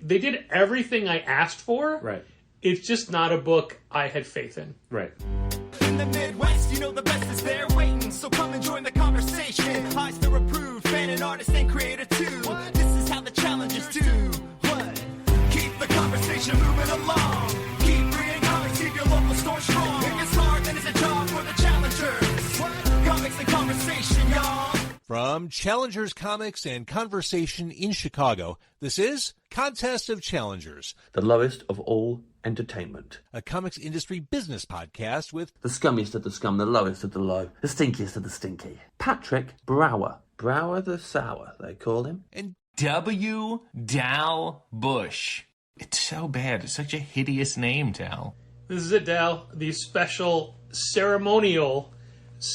They did everything I asked for. Right. It's just not a book I had faith in. Right. In the Midwest, you know the best is there waiting, so come and join the conversation. Eyes to approve, fan and artist and creator too. This is how the challengers do. What? Keep the conversation moving along. Keep reading comics, keep your local store strong. It gets hard, then it's a job for the challengers. What? Comics and conversation, y'all. From Challengers Comics and Conversation in Chicago, this is Contest of Challengers, The lowest of all entertainment. a comics industry business podcast with The scummiest of the scum, the lowest of the low, the stinkiest of the stinky. Patrick Brower. Brower the Sour, they call him. and W. Dal Bush. It's so bad. It's such a hideous name, Dal. This is it, Dal. The special ceremonial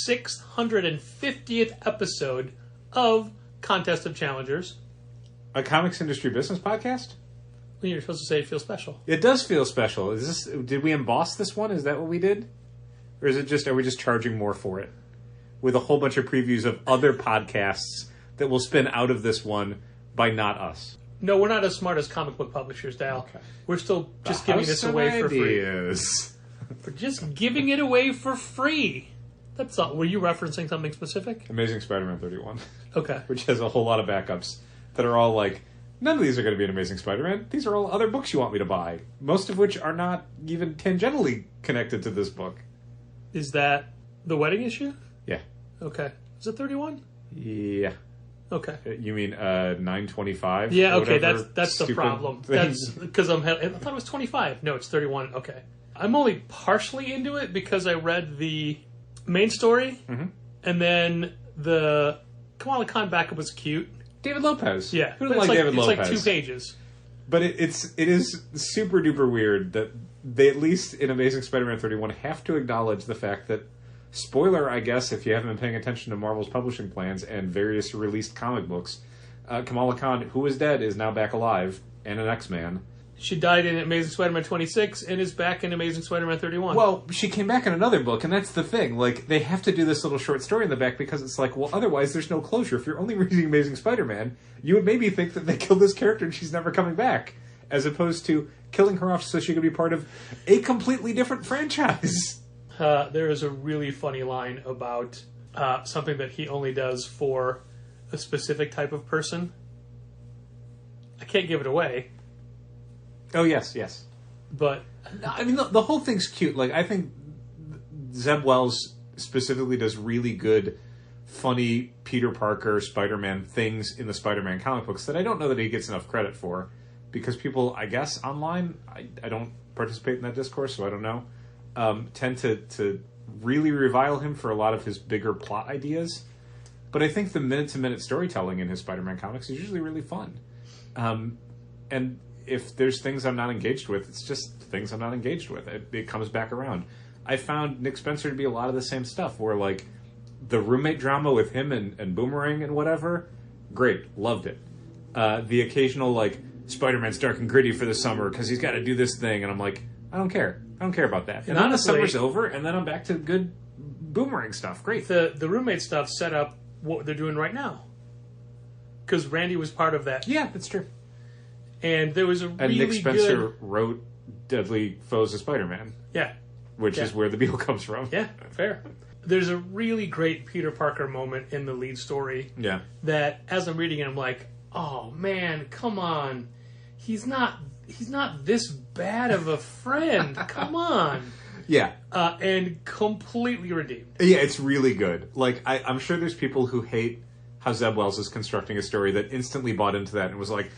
650th episode of Contest of Challengers. A comics industry business podcast? Well, you're supposed to say it feels special. It does feel special. Is this? Did we emboss this one? Is that what we did? Or is it just, are we just charging more for it? With a whole bunch of previews of other podcasts that will spin out of this one by not us. No, we're not as smart as comic book publishers, Dal. Okay. We're still just giving this away for free. We're just giving it away for free. That's all. Were you referencing something specific? Amazing Spider-Man 31. Okay. Which has a whole lot of backups that are all like, none of these are going to be an Amazing Spider-Man. These are all other books you want me to buy. Most of which are not even tangentially connected to this book. Is that the wedding issue? Yeah. Okay. Is it 31? Yeah. Okay. You mean 925? Yeah, okay, Whatever that's the stupid problem. thing. That's because I thought it was 25. No, it's 31. Okay. I'm only partially into it because I read the main story, and then the Kamala Khan backup was cute. David Lopez. Yeah. Who But doesn't like David Lopez? It's like 2 pages. But it is super duper weird that they, at least in Amazing Spider-Man 31, have to acknowledge the fact that, spoiler, I guess, if you haven't been paying attention to Marvel's publishing plans and various released comic books, Kamala Khan, who is dead, is now back alive, and an X-Man. She died in Amazing Spider-Man 26 and is back in Amazing Spider-Man 31. Well, she came back in another book, and that's the thing. Like, they have to do this little short story in the back because it's like, well, otherwise there's no closure. If you're only reading Amazing Spider-Man, you would maybe think that they killed this character and she's never coming back, as opposed to killing her off so she could be part of a completely different franchise. There is a really funny line about something that he only does for a specific type of person. I can't give it away. Oh, yes. But I mean, the whole thing's cute. Like, I think Zeb Wells specifically does really good, funny Peter Parker, Spider-Man things in the Spider-Man comic books that I don't know that he gets enough credit for. Because people, I guess, online, I don't participate in that discourse, so I don't know, tend to really revile him for a lot of his bigger plot ideas. But I think the minute-to-minute storytelling in his Spider-Man comics is usually really fun. And if there's things I'm not engaged with, it's just things I'm not engaged with. It comes back around. I found Nick Spencer to be a lot of the same stuff, where, like, the roommate drama with him and Boomerang and whatever, great, loved it. The occasional, like, Spider-Man's dark and gritty for the summer because he's got to do this thing, and I'm like, I don't care. I don't care about that. And then the summer's over, and then I'm back to good Boomerang stuff. Great. The roommate stuff set up what they're doing right now. Because Randy was part of that. Yeah, that's true. And there was a and really Nick Spencer good... wrote Deadly Foes of Spider-Man. Yeah. Which is where the Beetle comes from. Yeah, fair. There's a really great Peter Parker moment in the lead story. Yeah. That, as I'm reading it, I'm like, oh, man, come on. He's not this bad of a friend. Come on. Yeah. And completely redeemed. Yeah, it's really good. Like, I'm sure there's people who hate how Zeb Wells is constructing a story that instantly bought into that and was like,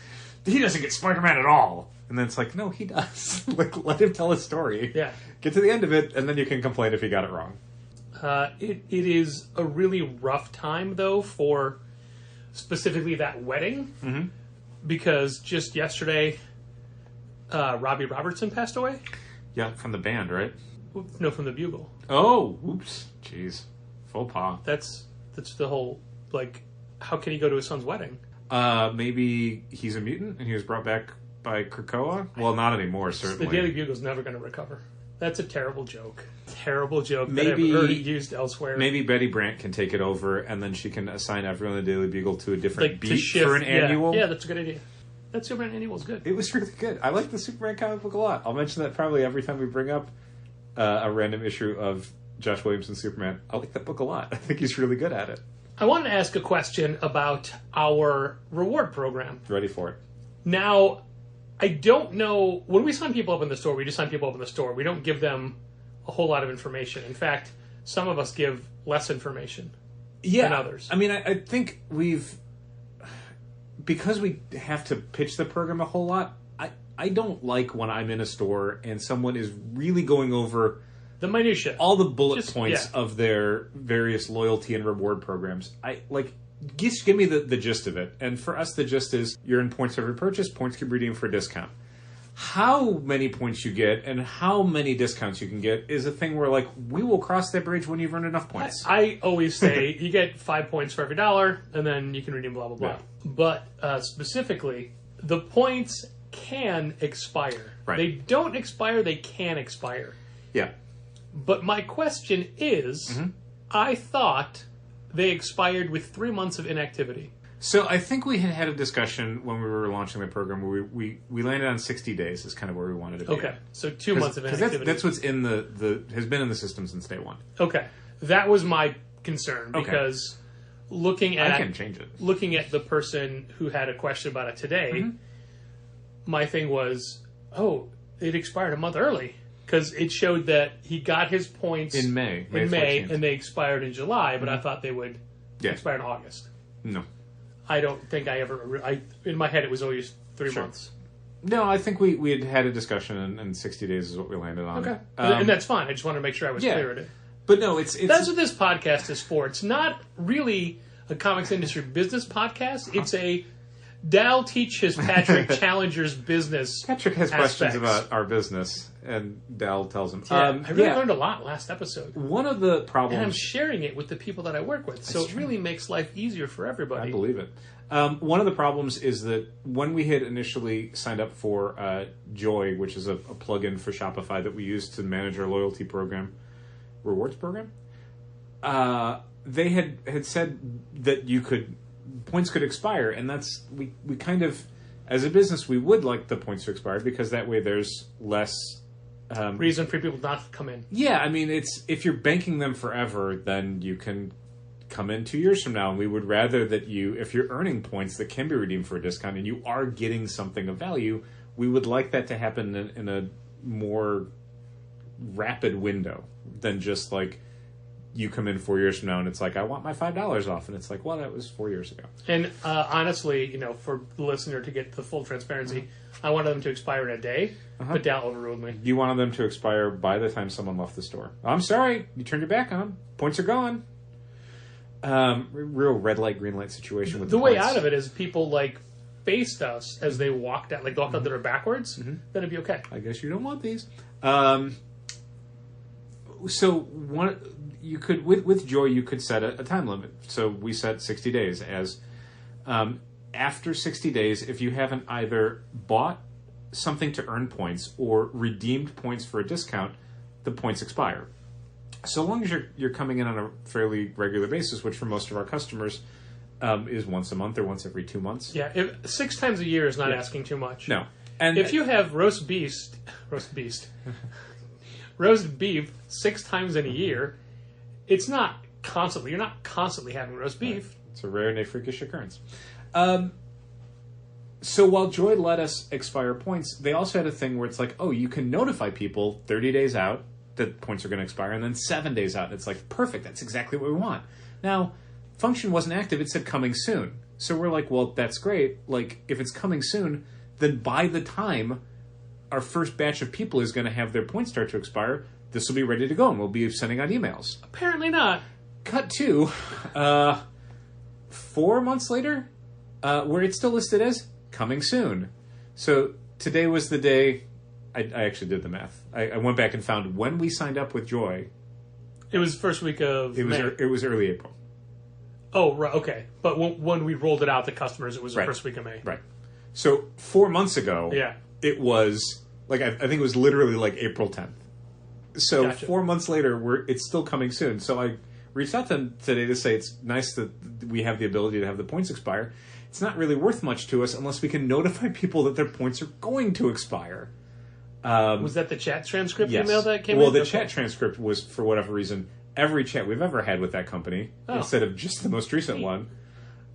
he doesn't get Spider-Man at all. And then it's like, no, he does. Like, let him tell a story. Yeah. Get to the end of it, and then you can complain if he got it wrong. It is a really rough time, though, for specifically that wedding. Mm-hmm. Because just yesterday, Robbie Robertson passed away. Yeah, from the band, right? No, from the Bugle. Oh, oops. Jeez. Faux pas. That's the whole, like, how can he go to his son's wedding? Maybe he's a mutant and he was brought back by Krakoa? Well, not anymore, certainly. The Daily Bugle's never going to recover. That's a terrible joke. Terrible joke Maybe, that I've heard used elsewhere. Maybe Betty Brant can take it over and then she can assign everyone in the Daily Bugle to a different like, beat for an annual. Yeah, that's a good idea. That Superman annual was good. It was really good. I like the Superman comic book a lot. I'll mention that probably every time we bring up a random issue of Josh Williamson's Superman. I like that book a lot. I think he's really good at it. I wanted to ask a question about our reward program. Ready for it. Now, I don't know, when we sign people up in the store, we just sign people up in the store. We don't give them a whole lot of information. In fact, some of us give less information than others. I mean, I think because we have to pitch the program a whole lot, I don't like when I'm in a store and someone is really going over the minutia, all the bullet points of their various loyalty and reward programs. Just give me the gist of it. And for us, the gist is you earn points every purchase, points can be redeemed for a discount. How many points you get and how many discounts you can get is a thing where, we will cross that bridge when you've earned enough points. I always say you get 5 points for every $1, and then you can redeem blah, blah, blah. Yeah. But specifically, the points can expire. Right. They don't expire, they can expire. Yeah. But my question is, I thought they expired with 3 months of inactivity. So I think we had a discussion when we were launching the program where we landed on 60 days is kind of where we wanted to be. Okay, so 2 months of inactivity. That's what's in has been in the system since day one. Okay, that was my concern because looking at I can change it. Looking at the person who had a question about it today, my thing was, it expired a month early because it showed that he got his points in May, 14th. And they expired in July, but I thought they would expire in August. No. I don't think in my head it was always 3 months. No, I think we had a discussion and 60 days is what we landed on. Okay. And that's fine. I just wanted to make sure I was clear at it. But no, it's that's what this podcast is for. It's not really a comics industry business podcast. It's a Dal teaches Patrick Challenger's business. Patrick has aspects. questions about our business, and Dal tells him. Yeah, I really learned a lot last episode. One of the problems... And I'm sharing it with the people that I work with, so it really makes life easier for everybody. I believe it. One of the problems is that when we had initially signed up for Joy, which is a plugin for Shopify that we use to manage our loyalty program, rewards program, they had said that points could expire, and that's we kind of, as a business, we would like the points to expire because that way there's less reason for people not to come in. Yeah, I mean, it's if you're banking them forever, then you can come in 2 years from now, and we would rather that if you're earning points that can be redeemed for a discount and you are getting something of value, we would like that to happen in a more rapid window than just you come in 4 years from now and it's I want my $5 off, and it's well, that was 4 years ago. And honestly, for the listener to get the full transparency, I wanted them to expire in a day, but Dal overruled me. You wanted them to expire by the time someone left the store. I'm sorry, you turned your back on them. Points are gone. Real red light, green light situation with the points. way out of it is people faced us as they walked out, walked out the door backwards. Then it'd be okay. I guess you don't want these. So you could with Joy you could set a time limit. So we set 60 days as after 60 days, if you haven't either bought something to earn points or redeemed points for a discount, the points expire. So long as you're coming in on a fairly regular basis, which for most of our customers is once a month or once every 2 months. Yeah, 6 times a year is not asking too much. No. And if you have roast beef 6 times in a year, it's not constantly. You're not constantly having roast beef. Right. It's a rare and a freakish occurrence. So while Joy let us expire points, they also had a thing where it's you can notify people 30 days out that points are going to expire, and then 7 days out. And it's perfect. That's exactly what we want. Now, function wasn't active. It said coming soon. So we're well, that's great. If it's coming soon, then by the time our first batch of people is going to have their points start to expire, this will be ready to go, and we'll be sending out emails. Apparently not. Cut to 4 months later, where it's still listed as coming soon. So today was the day. I actually did the math. I went back and found when we signed up with Joy. It was first week of May. It was early April. Oh, right, okay. But when we rolled it out to customers, it was the first week of May. Right. So 4 months ago, it was I think it was literally April 10th. So gotcha. 4 months later, it's still coming soon. So I reached out to them today to say it's nice that we have the ability to have the points expire. it's not really worth much to us unless we can notify people that their points are going to expire. Was that the chat transcript Yes. email that came in? Well, the Okay. chat transcript was, for whatever reason, every chat we've ever had with that company, instead of just the most recent one.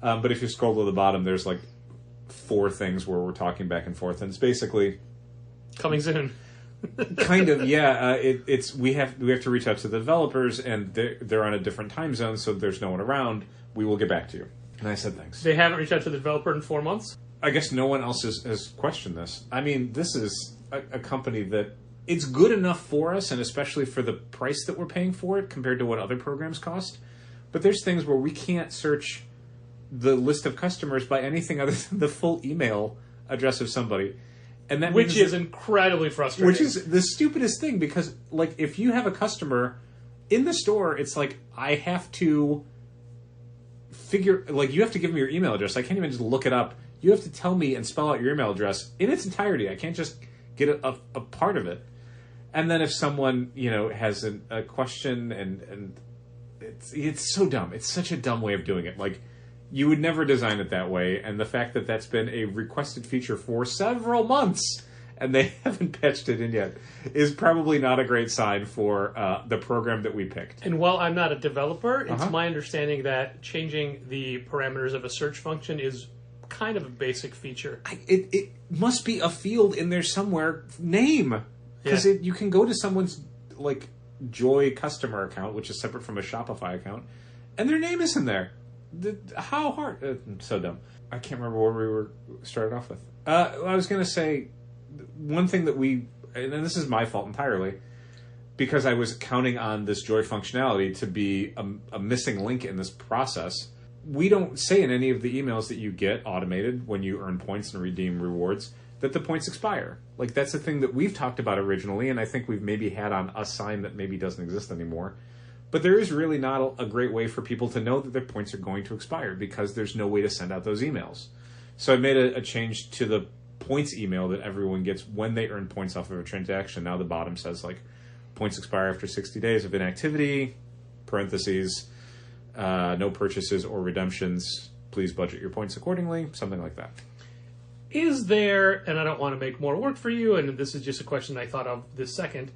But if you scroll to the bottom, there's like 4 things where we're talking back and forth, and it's basically Coming soon. kind of it's we have to reach out to the developers, and they're on a different time zone, so there's no one around. We will get back to you. And I said thanks. They haven't reached out to the developer in 4 months? I guess no one else has questioned this. I mean, this is a company that it's good enough for us, and especially for the price that we're paying for it compared to what other programs cost. But there's things where we can't search the list of customers by anything other than the full email address of somebody. And that Which means is that, incredibly frustrating. which is the stupidest thing, because like if you have a customer in the store, it's like I have to figure, like you have to give me your email address. I can't even just look it up. You have to tell me and spell out your email address in its entirety. I can't just get a part of it. And then if someone, has a question, and it's so dumb. It's such a dumb way of doing it. Like, you would never design it that way. And the fact that that's been a requested feature for several months and they haven't patched it in yet is probably not a great sign for the program that we picked. And while I'm not a developer, it's my understanding that changing the parameters of a search function is kind of a basic feature. It must be a field in there somewhere, name. Because you can go to someone's like Joy customer account, which is separate from a Shopify account, and their name is in there. How hard? So dumb. I can't remember where we were started off with. I was going to say one thing that and this is my fault entirely, because I was counting on this Joy functionality to be a missing link in this process. We don't say in any of the emails that you get automated when you earn points and redeem rewards that the points expire. Like, that's a thing that we've talked about originally, and I think we've maybe had on a sign that maybe doesn't exist anymore. But there is really not a great way for people to know that their points are going to expire, because there's no way to send out those emails. So I made a change to the points email that everyone gets when they earn points off of a transaction. Now the bottom says, like, points expire after 60 days of inactivity, parentheses, no purchases or redemptions. Please budget your points accordingly, something like that. Is there, and I don't want to make more work for you, and this is just a question I thought of this second,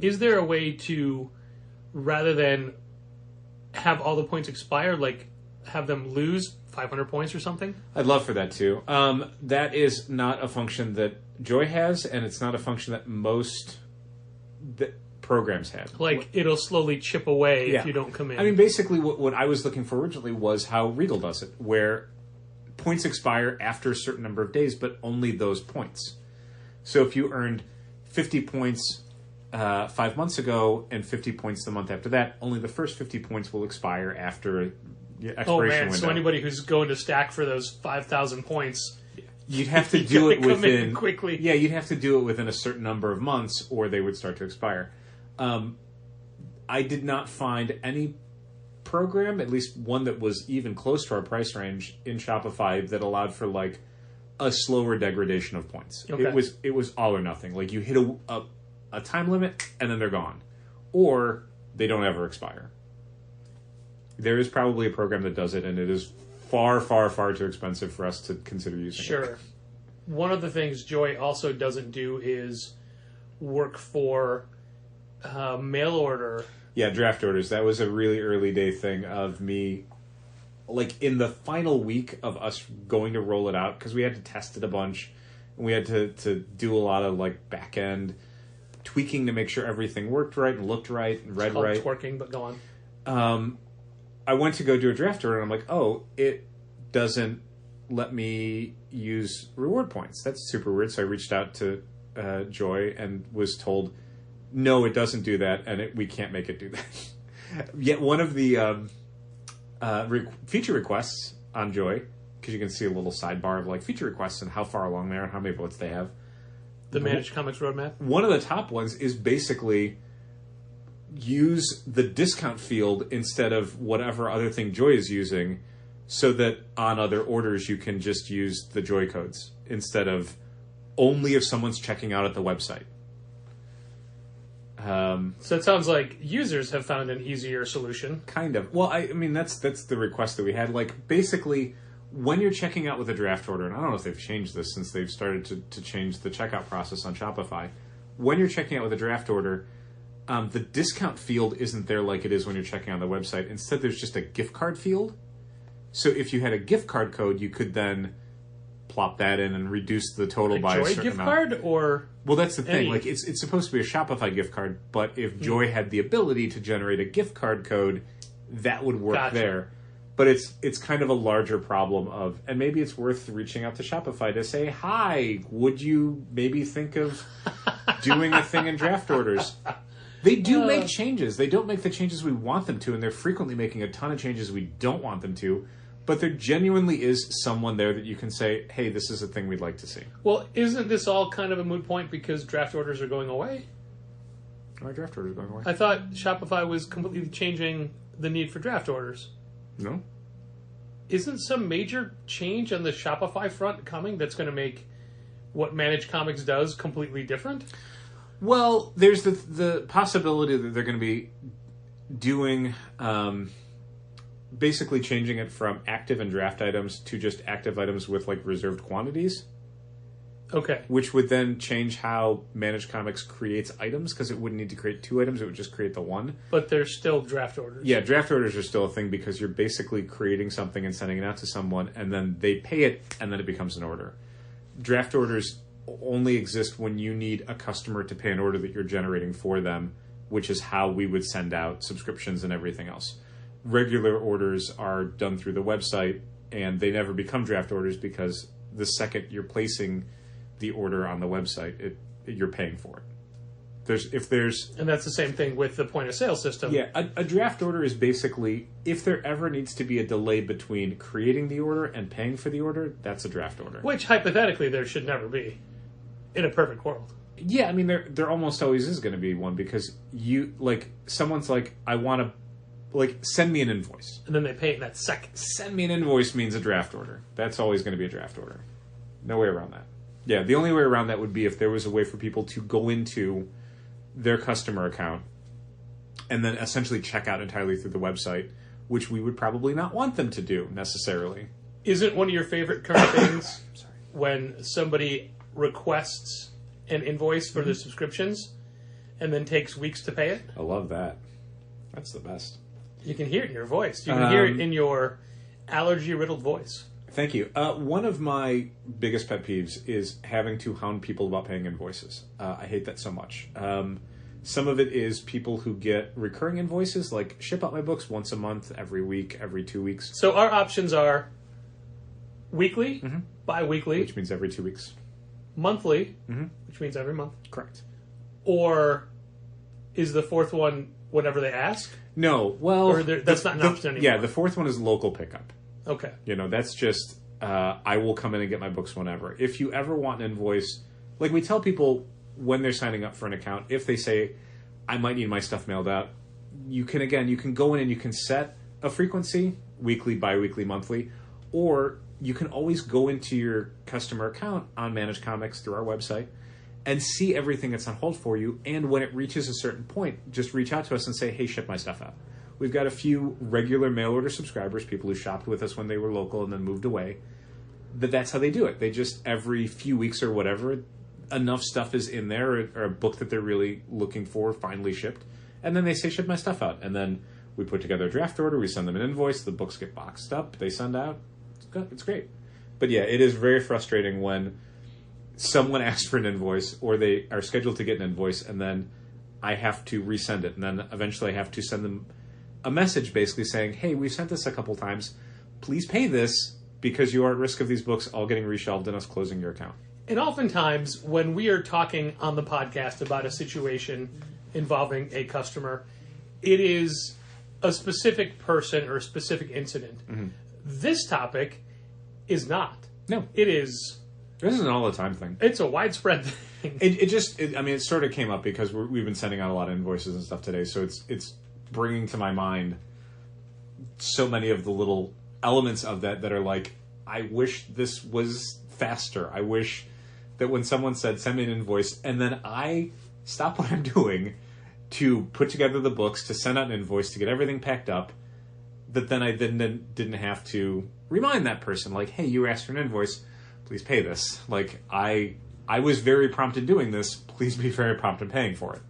is there a way to, rather than have all the points expire, like have them lose 500 points or something? I'd love for that too. That is not a function that Joy has, and it's not a function that most programs have. Like, it'll slowly chip away if you don't come in. I mean, basically what I was looking for originally was how Regal does it, where points expire after a certain number of days, but only those points. So if you earned 50 points 5 months ago and 50 points the month after that, only the first 50 points will expire after the expiration window. So anybody who's going to stack for those 5,000 points, you'd have to do it come in within quickly. Yeah, you'd have to do it within a certain number of months, or they would start to expire. I did not find any program, at least one that was even close to our price range in Shopify, that allowed for like a slower degradation of points. Okay. It was all or nothing. Like, you hit a time limit and then they're gone, or they don't ever expire. There is probably a program that does it, and it is far, far, far too expensive for us to consider using it. Sure. One of the things Joy also doesn't do is work for mail order. Yeah, draft orders. That was a really early day thing of me, like in the final week of us going to roll it out, because we had to test it a bunch, and we had to do a lot of like back end tweaking to make sure everything worked right and looked right and read right. Twerking, but go on. I went to go do a draft order, and I'm like, oh, it doesn't let me use reward points. That's super weird. So I reached out to Joy and was told, no, it doesn't do that, and we can't make it do that. Yet one of the feature requests on Joy, because you can see a little sidebar of like feature requests and how far along they are and how many bullets they have. The Managed Comics Roadmap? One of the top ones is basically use the discount field instead of whatever other thing Joy is using, so that on other orders you can just use the Joy codes instead of only if someone's checking out at the website. So it sounds like users have found an easier solution. Kind of. Well, I mean, that's the request that we had. Like, basically, when you're checking out with a draft order, and I don't know if they've changed this since they've started to change the checkout process on Shopify. When you're checking out with a draft order, the discount field isn't there like it is when you're checking on the website. Instead, there's just a gift card field. So if you had a gift card code, you could then plop that in and reduce the total by a Joy certain gift amount. card or Well, that's the thing. any- Like it's supposed to be a Shopify gift card, but if Joy had the ability to generate a gift card code, that would work Gotcha. there. But it's kind of a larger problem of, and maybe it's worth reaching out to Shopify to say, hi, would you maybe think of doing a thing in draft orders? They do make changes. They don't make the changes we want them to, and they're frequently making a ton of changes we don't want them to. But there genuinely is someone there that you can say, hey, this is a thing we'd like to see. well, isn't this all kind of a moot point because draft orders are going away? My draft orders going away. I thought Shopify was completely changing the need for draft orders. No? Isn't some major change on the Shopify front coming that's going to make what Managed Comics does completely different? Well, there's the possibility that they're going to be doing, basically changing it from active and draft items to just active items with like reserved quantities, Okay. which would then change how Managed Comics creates items because it wouldn't need to create 2 items; it would just create the one. But there's still draft orders. Yeah, draft orders are still a thing because you're basically creating something and sending it out to someone, and then they pay it, and then it becomes an order. Draft orders only exist when you need a customer to pay an order that you're generating for them, which is how we would send out subscriptions and everything else. Regular orders are done through the website, and they never become draft orders because the second you're placing the order on the website, you're paying for it. And that's the same thing with the point of sale system. Yeah, a draft order is basically, if there ever needs to be a delay between creating the order and paying for the order, that's a draft order. Which, hypothetically, there should never be in a perfect world. Yeah, I mean, there almost always is going to be one because someone's like, I want to, send me an invoice. And then they pay it in that second. Send me an invoice means a draft order. That's always going to be a draft order. No way around that. Yeah, the only way around that would be if there was a way for people to go into their customer account and then essentially check out entirely through the website, which we would probably not want them to do necessarily. Isn't one of your favorite current things when somebody requests an invoice for their subscriptions and then takes weeks to pay it? I love that. That's the best. You can hear it in your voice. You can hear it in your allergy-riddled voice. Thank you. One of my biggest pet peeves is having to hound people about paying invoices. I hate that so much. Some of it is people who get recurring invoices, like ship out my books once a month, every week, every 2 weeks. So our options are weekly, bi-weekly, Which means every 2 weeks. monthly, which means every month, Correct. or is the fourth one whenever they ask? No, well... Or that's not an option anymore. Yeah, the fourth one is local pickup. Okay. That's just, I will come in and get my books whenever. If you ever want an invoice, like we tell people when they're signing up for an account, if they say, I might need my stuff mailed out, you can go in and you can set a frequency, weekly, bi-weekly, monthly, or you can always go into your customer account on Managed Comics through our website and see everything that's on hold for you. And when it reaches a certain point, just reach out to us and say, hey, ship my stuff out. We've got a few regular mail order subscribers, people who shopped with us when they were local and then moved away. That's how they do it. They just, every few weeks or whatever, enough stuff is in there, or a book that they're really looking for finally shipped. And then they say, ship my stuff out. And then we put together a draft order, we send them an invoice, the books get boxed up, they send out. It's good, it's great. But yeah, it is very frustrating when someone asks for an invoice, or they are scheduled to get an invoice, and then I have to resend it. And then eventually I have to send them a message basically saying, hey, we've sent this a couple times. Please pay this because you are at risk of these books all getting reshelved and us closing your account. And oftentimes, when we are talking on the podcast about a situation involving a customer, it is a specific person or a specific incident. This topic is not. No. It is... This is an all-the-time thing. It's a widespread thing. It sort of came up because we've been sending out a lot of invoices and stuff today, so it's bringing to my mind so many of the little elements of that are like, I wish this was faster. I wish that when someone said, send me an invoice, and then I stop what I'm doing to put together the books, to send out an invoice, to get everything packed up, that then I didn't have to remind that person, like, hey, you asked for an invoice, please pay this. Like, I was very prompt in doing this, please be very prompt in paying for it.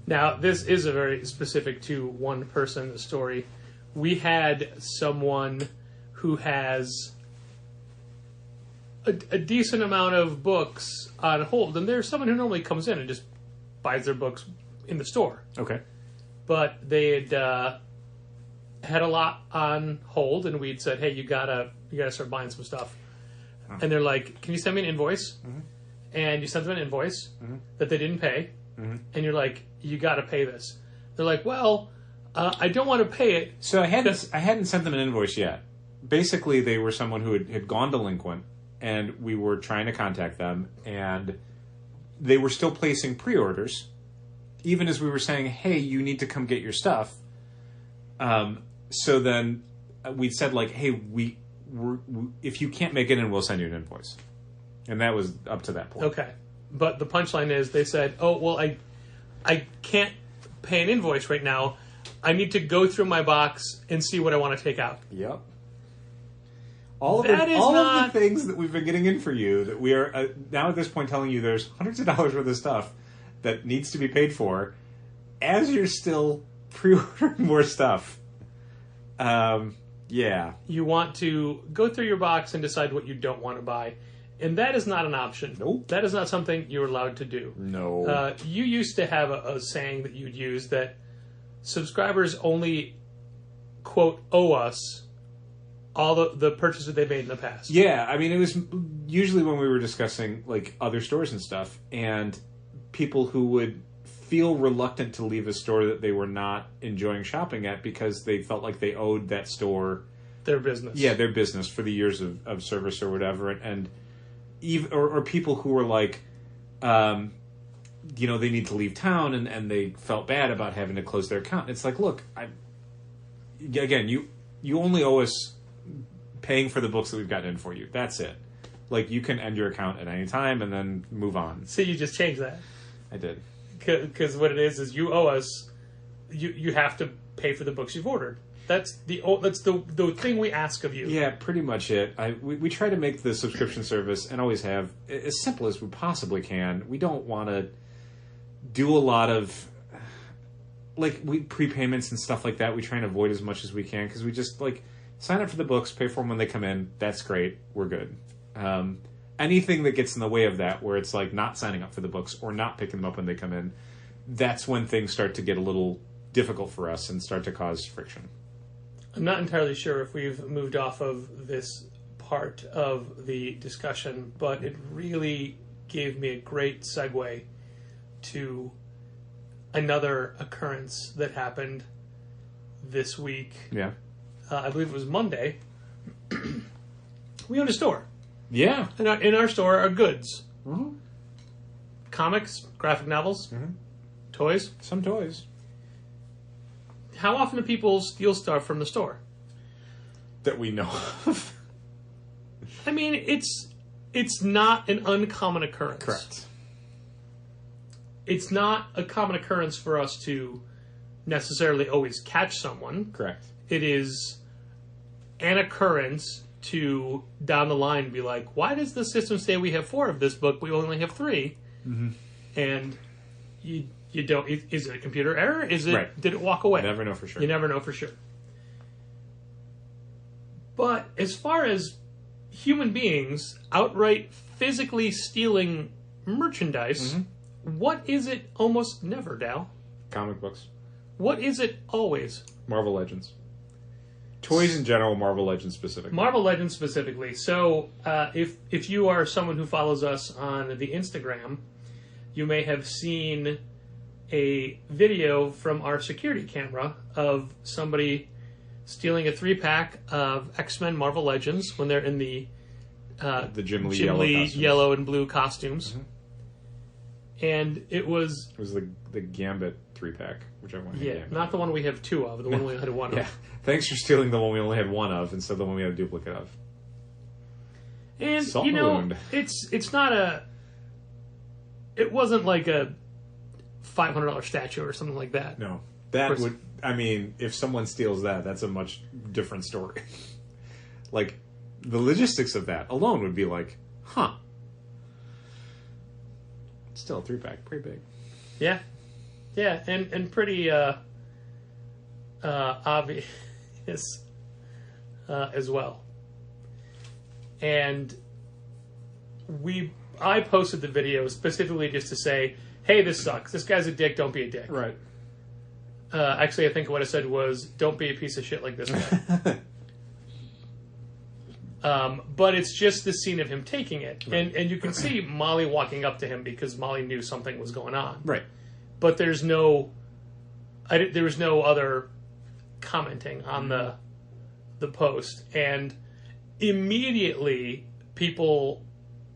Now, this is a very specific to one person story. We had someone who has a decent amount of books on hold, and there's someone who normally comes in and just buys their books in the store. Okay. But they had a lot on hold, and we'd said, hey, you gotta start buying some stuff. Oh. And they're like, can you send me an invoice? Mm-hmm. And you sent them an invoice that they didn't pay. Mm-hmm. And you're like, you gotta pay this. They're like, well, I don't want to pay it. So I hadn't sent them an invoice yet. Basically, they were someone who had gone delinquent, and we were trying to contact them, and they were still placing pre-orders, even as we were saying, hey, you need to come get your stuff. So then we said, like, hey, we if you can't make it in, we'll send you an invoice. And that was up to that point. Okay. But the punchline is they said, oh, well, I can't pay an invoice right now. I need to go through my box and see what I want to take out. Yep. All of the things that we've been getting in for you, that we are now at this point telling you there's hundreds of dollars worth of stuff that needs to be paid for, as you're still pre-ordering more stuff. Yeah. You want to go through your box and decide what you don't want to buy. And that is not an option. Nope. That is not something you're allowed to do. No. You used to have a saying that you'd use that subscribers only, quote, owe us all the purchases they made in the past. Yeah, I mean, it was usually when we were discussing, like, other stores and stuff, and people who would feel reluctant to leave a store that they were not enjoying shopping at because they felt like they owed that store their business. Yeah, their business for the years of service or whatever, and even or people who were like, you know, they need to leave town and they felt bad about having to close their account. It's like, look, again, you only owe us paying for the books that we've gotten in for you. That's it. Like, you can end your account at any time and then move on. So you just changed that. I did. Because what it is you owe us. You have to pay for the books you've ordered. That's the thing we ask of you. Yeah, pretty much it. We try to make the subscription service, and always have, as simple as we possibly can. We don't want to do a lot of, like, prepayments and stuff like that. We try and avoid as much as we can, because we just, like, sign up for the books, pay for them when they come in. That's great. We're good. Anything that gets in the way of that, where it's like not signing up for the books or not picking them up when they come in, that's when things start to get a little difficult for us and start to cause friction. I'm not entirely sure if we've moved off of this part of the discussion, but it really gave me a great segue to another occurrence that happened this week. Yeah. I believe it was Monday. We own a store. Yeah. In our store are goods. Mm-hmm. Comics, graphic novels, toys. Some toys. How often do people steal stuff from the store? That we know of. I mean, it's not an uncommon occurrence. Correct. It's not a common occurrence for us to necessarily always catch someone. Correct. It is an occurrence to, down the line, be like, why does the system say we have 4 of this book, we only have 3? Mm-hmm. And you don't... Is it a computer error? Is it... Right. Did it walk away? You never know for sure. You never know for sure. But as far as human beings outright physically stealing merchandise, what is it almost never, Dal? Comic books. What is it always? Marvel Legends. Toys in general, Marvel Legends specifically. Marvel Legends specifically. So, if you are someone who follows us on the Instagram, you may have seen a video from our security camera of somebody stealing a 3-pack of X-Men Marvel Legends when they're in the Jim Lee yellow and blue costumes. And it was... It was the Gambit 3-pack, which I wanted. Yeah, not the one we have 2 of, the one we had 1 of. Thanks for stealing the one we only had 1 of instead of the one we had a duplicate of. And, Salt you know, wound. it's not a... It wasn't like a $500 statue or something like that. No. That would, I mean, if someone steals that, that's a much different story. Like, the logistics of that alone would be like, huh. Still a 3-pack, pretty big. Yeah. Yeah, and pretty obvious as well. And I posted the video specifically just to say, hey, this sucks. This guy's a dick. Don't be a dick. Right. Actually, I think what I said was, don't be a piece of shit like this guy. But it's just the scene of him taking it. Right. And you can see Molly walking up to him because Molly knew something was going on. Right. But there was no other commenting on the post. And immediately people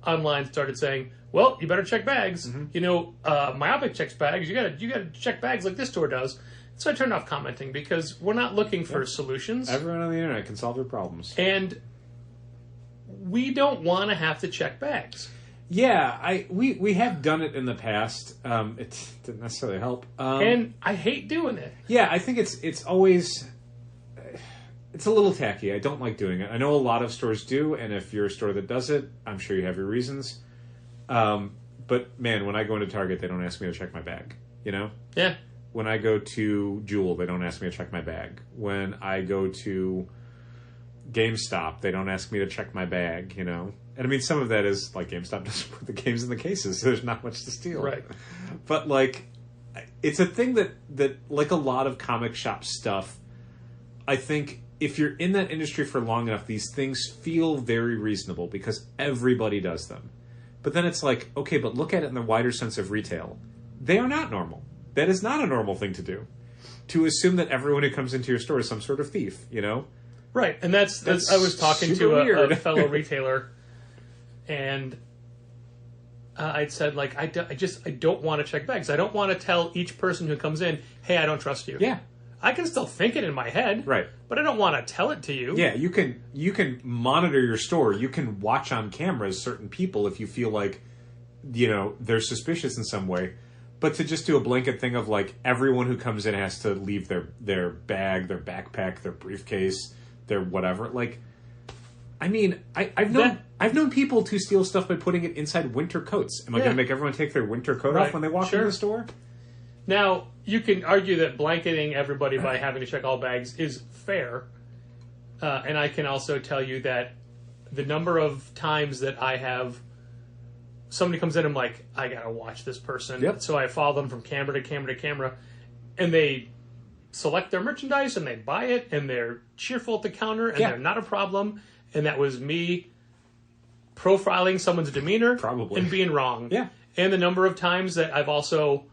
online started saying, well, you better check bags. Mm-hmm. You know, Myopic checks bags. You gotta check bags like this store does. So I turned off commenting because we're not looking for solutions. Everyone on the internet can solve their problems. And we don't want to have to check bags. Yeah, we have done it in the past. It didn't necessarily help. And I hate doing it. Yeah, I think it's always... It's a little tacky. I don't like doing it. I know a lot of stores do, and if you're a store that does it, I'm sure you have your reasons. But, man, when I go into Target, they don't ask me to check my bag, you know? Yeah. When I go to Jewel, they don't ask me to check my bag. When I go to GameStop, they don't ask me to check my bag, you know? And, I mean, some of that is, like, GameStop doesn't put the games in the cases, so there's not much to steal. Right. But, like, it's a thing that like a lot of comic shop stuff, I think... If you're in that industry for long enough, these things feel very reasonable because everybody does them. But then it's like, okay, but look at it in the wider sense of retail. They are not normal. That is not a normal thing to do. To assume that everyone who comes into your store is some sort of thief, you know? Right, and that's I was talking to a fellow retailer, and I'd said, like, I don't want to check bags. I don't want to tell each person who comes in, hey, I don't trust you. Yeah. I can still think it in my head, right? But I don't want to tell it to you. Yeah, you can monitor your store. You can watch on cameras certain people if you feel like, you know, they're suspicious in some way. But to just do a blanket thing of like everyone who comes in has to leave their bag, their backpack, their briefcase, their whatever. Like, I mean, I've known people to steal stuff by putting it inside winter coats. Am I going to make everyone take their winter coat off when they walk into the store? Now, you can argue that blanketing everybody by having to check all bags is fair. And I can also tell you that the number of times that I have somebody comes in, I'm like, I got to watch this person. Yep. So I follow them from camera to camera to camera. And they select their merchandise and they buy it and they're cheerful at the counter and they're not a problem. And that was me profiling someone's demeanor and being wrong. Yeah. And the number of times that I've also...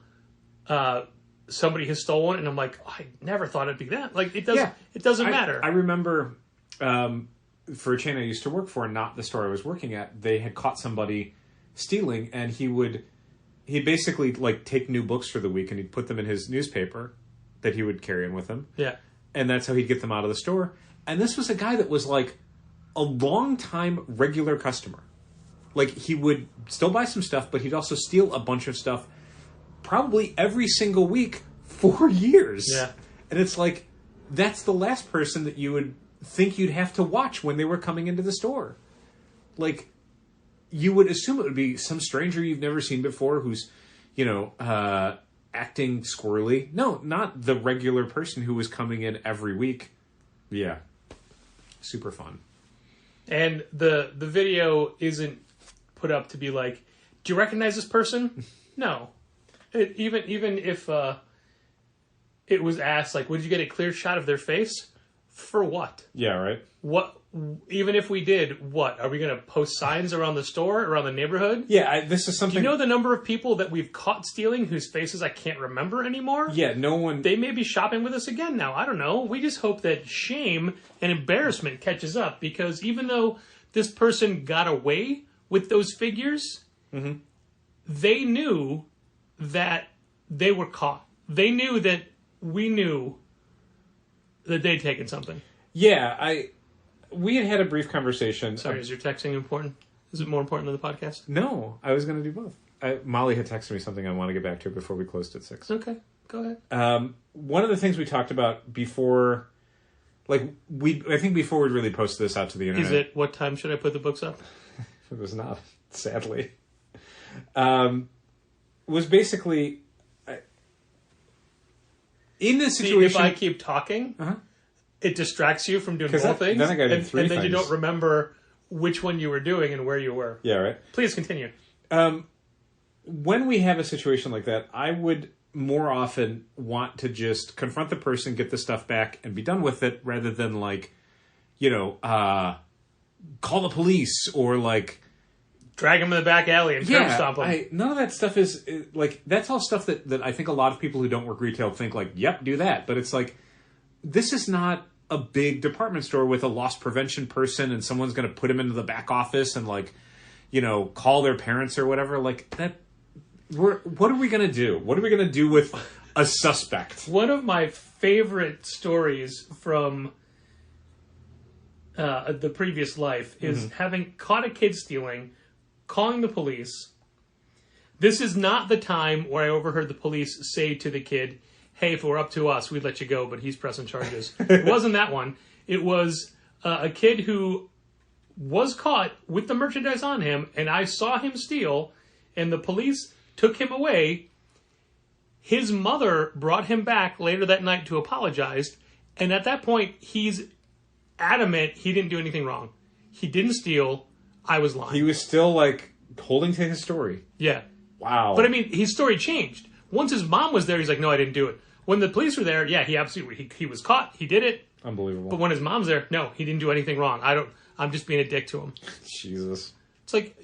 somebody has stolen, and I'm like, oh, I never thought it'd be that. Like, it doesn't matter. I remember for a chain I used to work for, not the store I was working at, they had caught somebody stealing, and he'd basically like take new books for the week, and he'd put them in his newspaper that he would carry in with him. Yeah. And that's how he'd get them out of the store. And this was a guy that was like a long-time regular customer. Like, he would still buy some stuff, but he'd also steal a bunch of stuff probably every single week for years. Yeah. And it's like, that's the last person that you would think you'd have to watch when they were coming into the store. Like, you would assume it would be some stranger you've never seen before who's, you know, acting squirrely. No, not the regular person who was coming in every week. Yeah. Super fun. And the video isn't put up to be like, do you recognize this person? No. Even if it was asked, like, would you get a clear shot of their face? For what? Yeah, right. What? Even if we did, what? Are we going to post signs around the store, around the neighborhood? Yeah, this is something... Do you know the number of people that we've caught stealing whose faces I can't remember anymore? Yeah, no one... They may be shopping with us again now. I don't know. We just hope that shame and embarrassment catches up, because even though this person got away with those figures, they knew that they were caught. They knew that we knew that they'd taken something. Yeah, we had a brief conversation. Sorry, is your texting important? Is it more important than the podcast? No, I was going to do both. Molly had texted me something I want to get back to before we closed at 6. Okay, Go ahead. One of the things we talked about before, like I think before we really posted this out to the internet. Is it what time should I put the books up? It was not, sadly. Was basically in this situation. See, if I keep talking, it distracts you from doing both things. Then I got to do 3 and then things. you don't remember which one you were doing and where you were. Yeah, right. Please continue. When we have a situation like that, I would more often want to just confront the person, get the stuff back, and be done with it, rather than call the police or drag him in the back alley and curb stomp him. None of that stuff is that's all stuff that I think a lot of people who don't work retail think yep, do that. But it's this is not a big department store with a loss prevention person and someone's going to put him into the back office and call their parents or whatever. That. What are we going to do? What are we going to do with a suspect? One of my favorite stories from the previous life is having caught a kid stealing, calling the police. This is not the time where I overheard the police say to the kid, hey, if it were up to us, we'd let you go, but he's pressing charges. It wasn't that one. It was a kid who was caught with the merchandise on him, and I saw him steal, and the police took him away. His mother brought him back later that night to apologize, and at that point, he's adamant he didn't do anything wrong. He didn't steal. I was lying. He was still, holding to his story. Yeah. Wow. But, his story changed. Once his mom was there, he's like, no, I didn't do it. When the police were there, yeah, he absolutely, he was caught. He did it. Unbelievable. But when his mom's there, no, he didn't do anything wrong. I'm just being a dick to him. Jesus. It's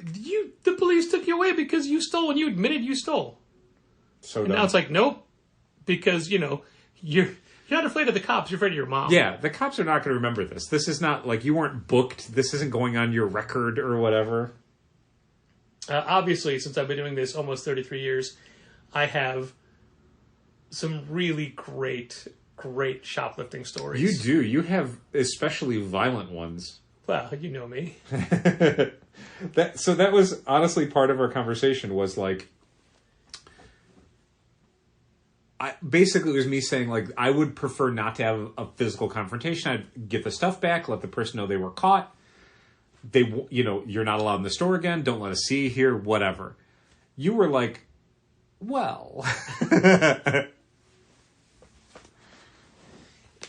the police took you away because you stole and you admitted you stole. So and now it's nope, because, you're not afraid of the cops, you're afraid of your mom. Yeah, the cops are not going to remember this. This is not you weren't booked. This isn't going on your record or whatever. Obviously, since I've been doing this almost 33 years, I have some really great shoplifting stories. You do. You have especially violent ones. Well, you know me. That was honestly part of our conversation was basically it was me saying I would prefer not to have a physical confrontation. I'd get the stuff back, let the person know they were caught. You're not allowed in the store again. Don't let us see you here, whatever. You were well.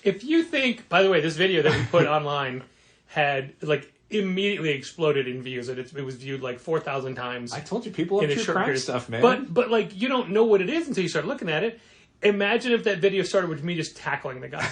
If you think, by the way, this video that we put online had immediately exploded in views. It was viewed 4,000 times. I told you people love true crime stuff, man. But you don't know what it is until you start looking at it. Imagine if that video started with me just tackling the guy.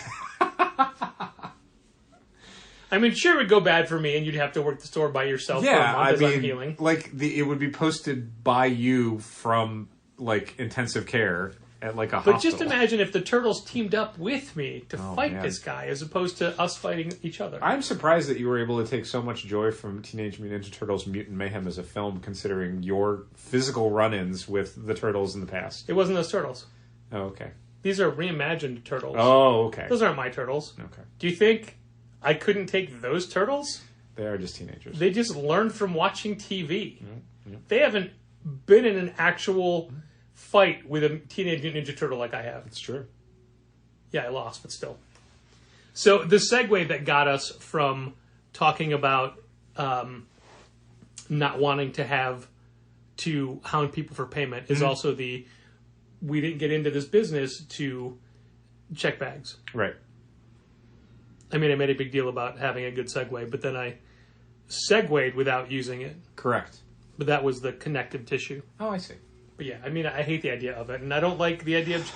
Sure, it would go bad for me, and you'd have to work the store by yourself for a month as I'm healing. It would be posted by you from intensive care at a hospital. But just imagine if the Turtles teamed up with me to fight this guy, as opposed to us fighting each other. I'm surprised that you were able to take so much joy from Teenage Mutant Ninja Turtles Mutant Mayhem as a film, considering your physical run-ins with the Turtles in the past. It wasn't those Turtles. Oh, okay. These are reimagined Turtles. Oh, okay. Those aren't my Turtles. Okay. Do you think I couldn't take those Turtles? They are just teenagers. They just learned from watching TV. Yep. They haven't been in an actual fight with a Teenage Mutant Ninja Turtle like I have. It's true. Yeah, I lost, but still. So the segue that got us from talking about not wanting to have to hound people for payment is also we didn't get into this business to check bags. Right. I made a big deal about having a good segue, but then I segued without using it. Correct. But that was the connective tissue. Oh, I see. But yeah, I hate the idea of it, and I don't like the idea of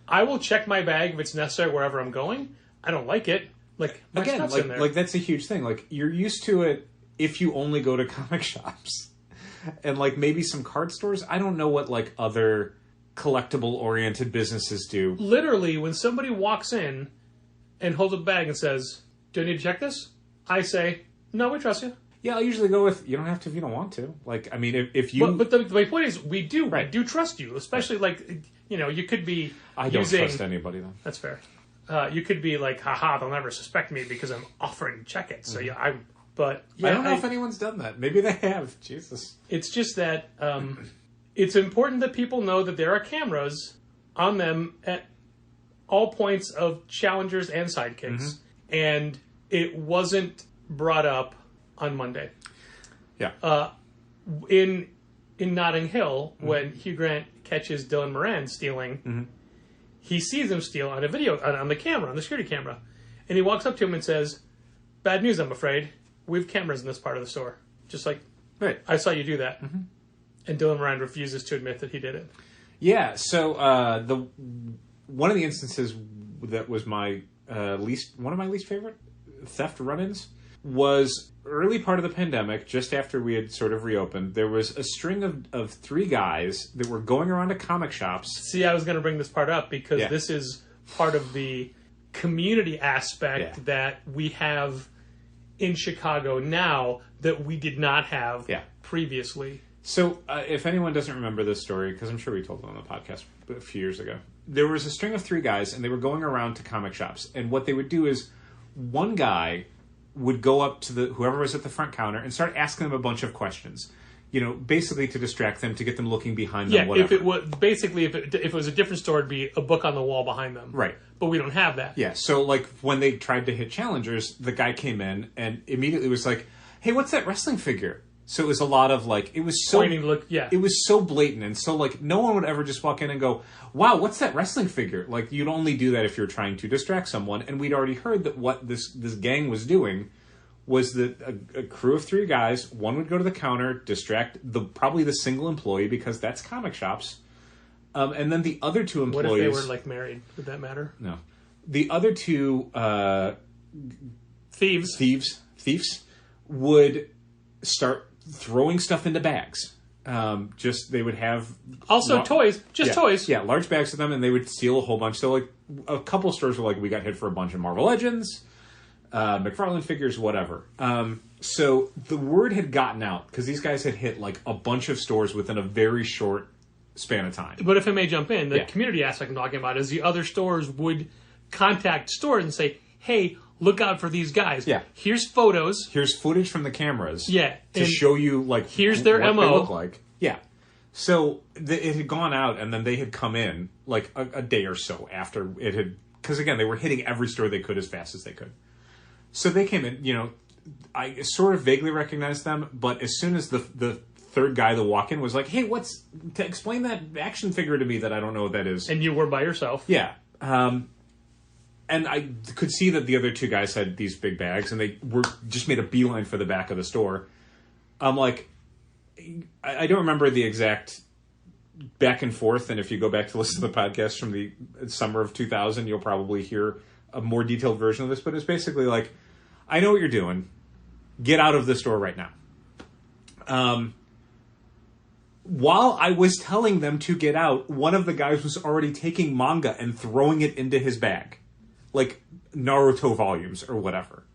I will check my bag if it's necessary wherever I'm going. I don't like it. My stuff's in there. That's a huge thing. You're used to it if you only go to comic shops and maybe some card stores. I don't know what other collectible oriented businesses do. Literally, when somebody walks in and holds a bag and says, "Do I need to check this?" I say, "No, we trust you." Yeah, I'll usually go with, you don't have to if you don't want to. If you... But my point is, we do trust you. Especially, you could be I don't trust anybody, though. That's fair. You could be haha, they'll never suspect me because I'm offering to check it. So, I don't know if anyone's done that. Maybe they have. Jesus. It's just that it's important that people know that there are cameras on them at all points of challengers and sidekicks, and it wasn't brought up on Monday. Yeah. In Notting Hill, when Hugh Grant catches Dylan Moran stealing, he sees him steal on a video, on the camera, on the security camera. And he walks up to him and says, "Bad news, I'm afraid. We have cameras in this part of the store." Just like, Right. I saw you do that. And Dylan Moran refuses to admit that he did it. Yeah, so one of the instances that was one of my least favorite theft run-ins was early part of the pandemic, just after we had sort of reopened. There was a string of 3 guys that were going around to comic shops. See, I was going to bring this part up because this is part of the community aspect that we have in Chicago now that we did not have previously. So, if anyone doesn't remember this story, because I'm sure we told it on the podcast a few years ago, there was a string of 3 guys, and they were going around to comic shops. And what they would do is, one guy would go up to whoever was at the front counter and start asking them a bunch of questions. You know, basically to distract them, to get them looking behind them. Whatever. If it was a different store, it'd be a book on the wall behind them. Right. But we don't have that. Yeah. So, like, when they tried to hit challengers, the guy came in and immediately was like, "Hey, what's that wrestling figure?" So it was a lot of, like, it was so... Pointing, look, It was so blatant, and so, like, no one would ever just walk in and go, "Wow, what's that wrestling figure?" Like, you'd only do that if you're trying to distract someone, and we'd already heard that what this gang was doing was that a crew of 3 guys, one would go to the counter, distract probably the single employee, because that's comic shops, and then the other 2 employees... What if they were, like, married? Would that matter? No. The other 2... Thieves would start throwing stuff into bags. They would have... Also toys. Toys. Yeah, large bags of them, and they would steal a whole bunch. So, like, a couple stores were like, we got hit for a bunch of Marvel Legends, McFarlane figures, whatever. So the word had gotten out, because these guys had hit, like, a bunch of stores within a very short span of time. But if I may jump in, the community aspect I'm talking about is the other stores would contact stores and say, "Hey, look out for these guys. Yeah. Here's photos. Here's footage from the cameras. Yeah. To show you, like, here's their what MO. they look like." Yeah. So it had gone out, and then they had come in, like, a day or so after it had... Because, again, they were hitting every store they could as fast as they could. So they came in, you know, I sort of vaguely recognized them, but as soon as the 3rd guy that walked in was like, "Hey, explain that action figure to me that I don't know what that is." And you were by yourself. Yeah. And I could see that the other 2 guys had these big bags, and they just made a beeline for the back of the store. I'm like, I don't remember the exact back and forth, and if you go back to listen to the podcast from the summer of 2000, you'll probably hear a more detailed version of this, but it's basically like, "I know what you're doing. Get out of the store right now." While I was telling them to get out, one of the guys was already taking manga and throwing it into his bag. Like Naruto volumes or whatever.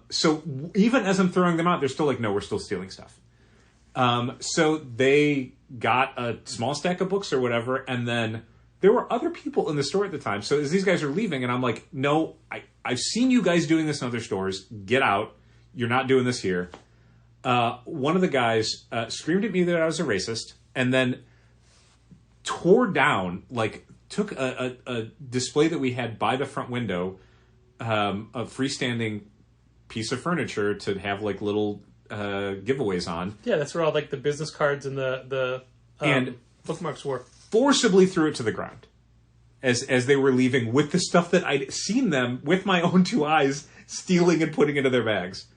So even as I'm throwing them out, they're still like, "No, we're still stealing stuff." So they got a small stack of books or whatever, and then there were other people in the store at the time. So as these guys are leaving, and I'm like, "No, I've seen you guys doing this in other stores. Get out. You're not doing this here." One of the guys screamed at me that I was a racist, and then tore down, like, took a display that we had by the front window, a freestanding piece of furniture to have, like, little giveaways on. Yeah, that's where all, like, the business cards and the bookmarks were. Forcibly threw it to the ground as they were leaving with the stuff that I'd seen them, with my own 2 eyes, stealing and putting into their bags.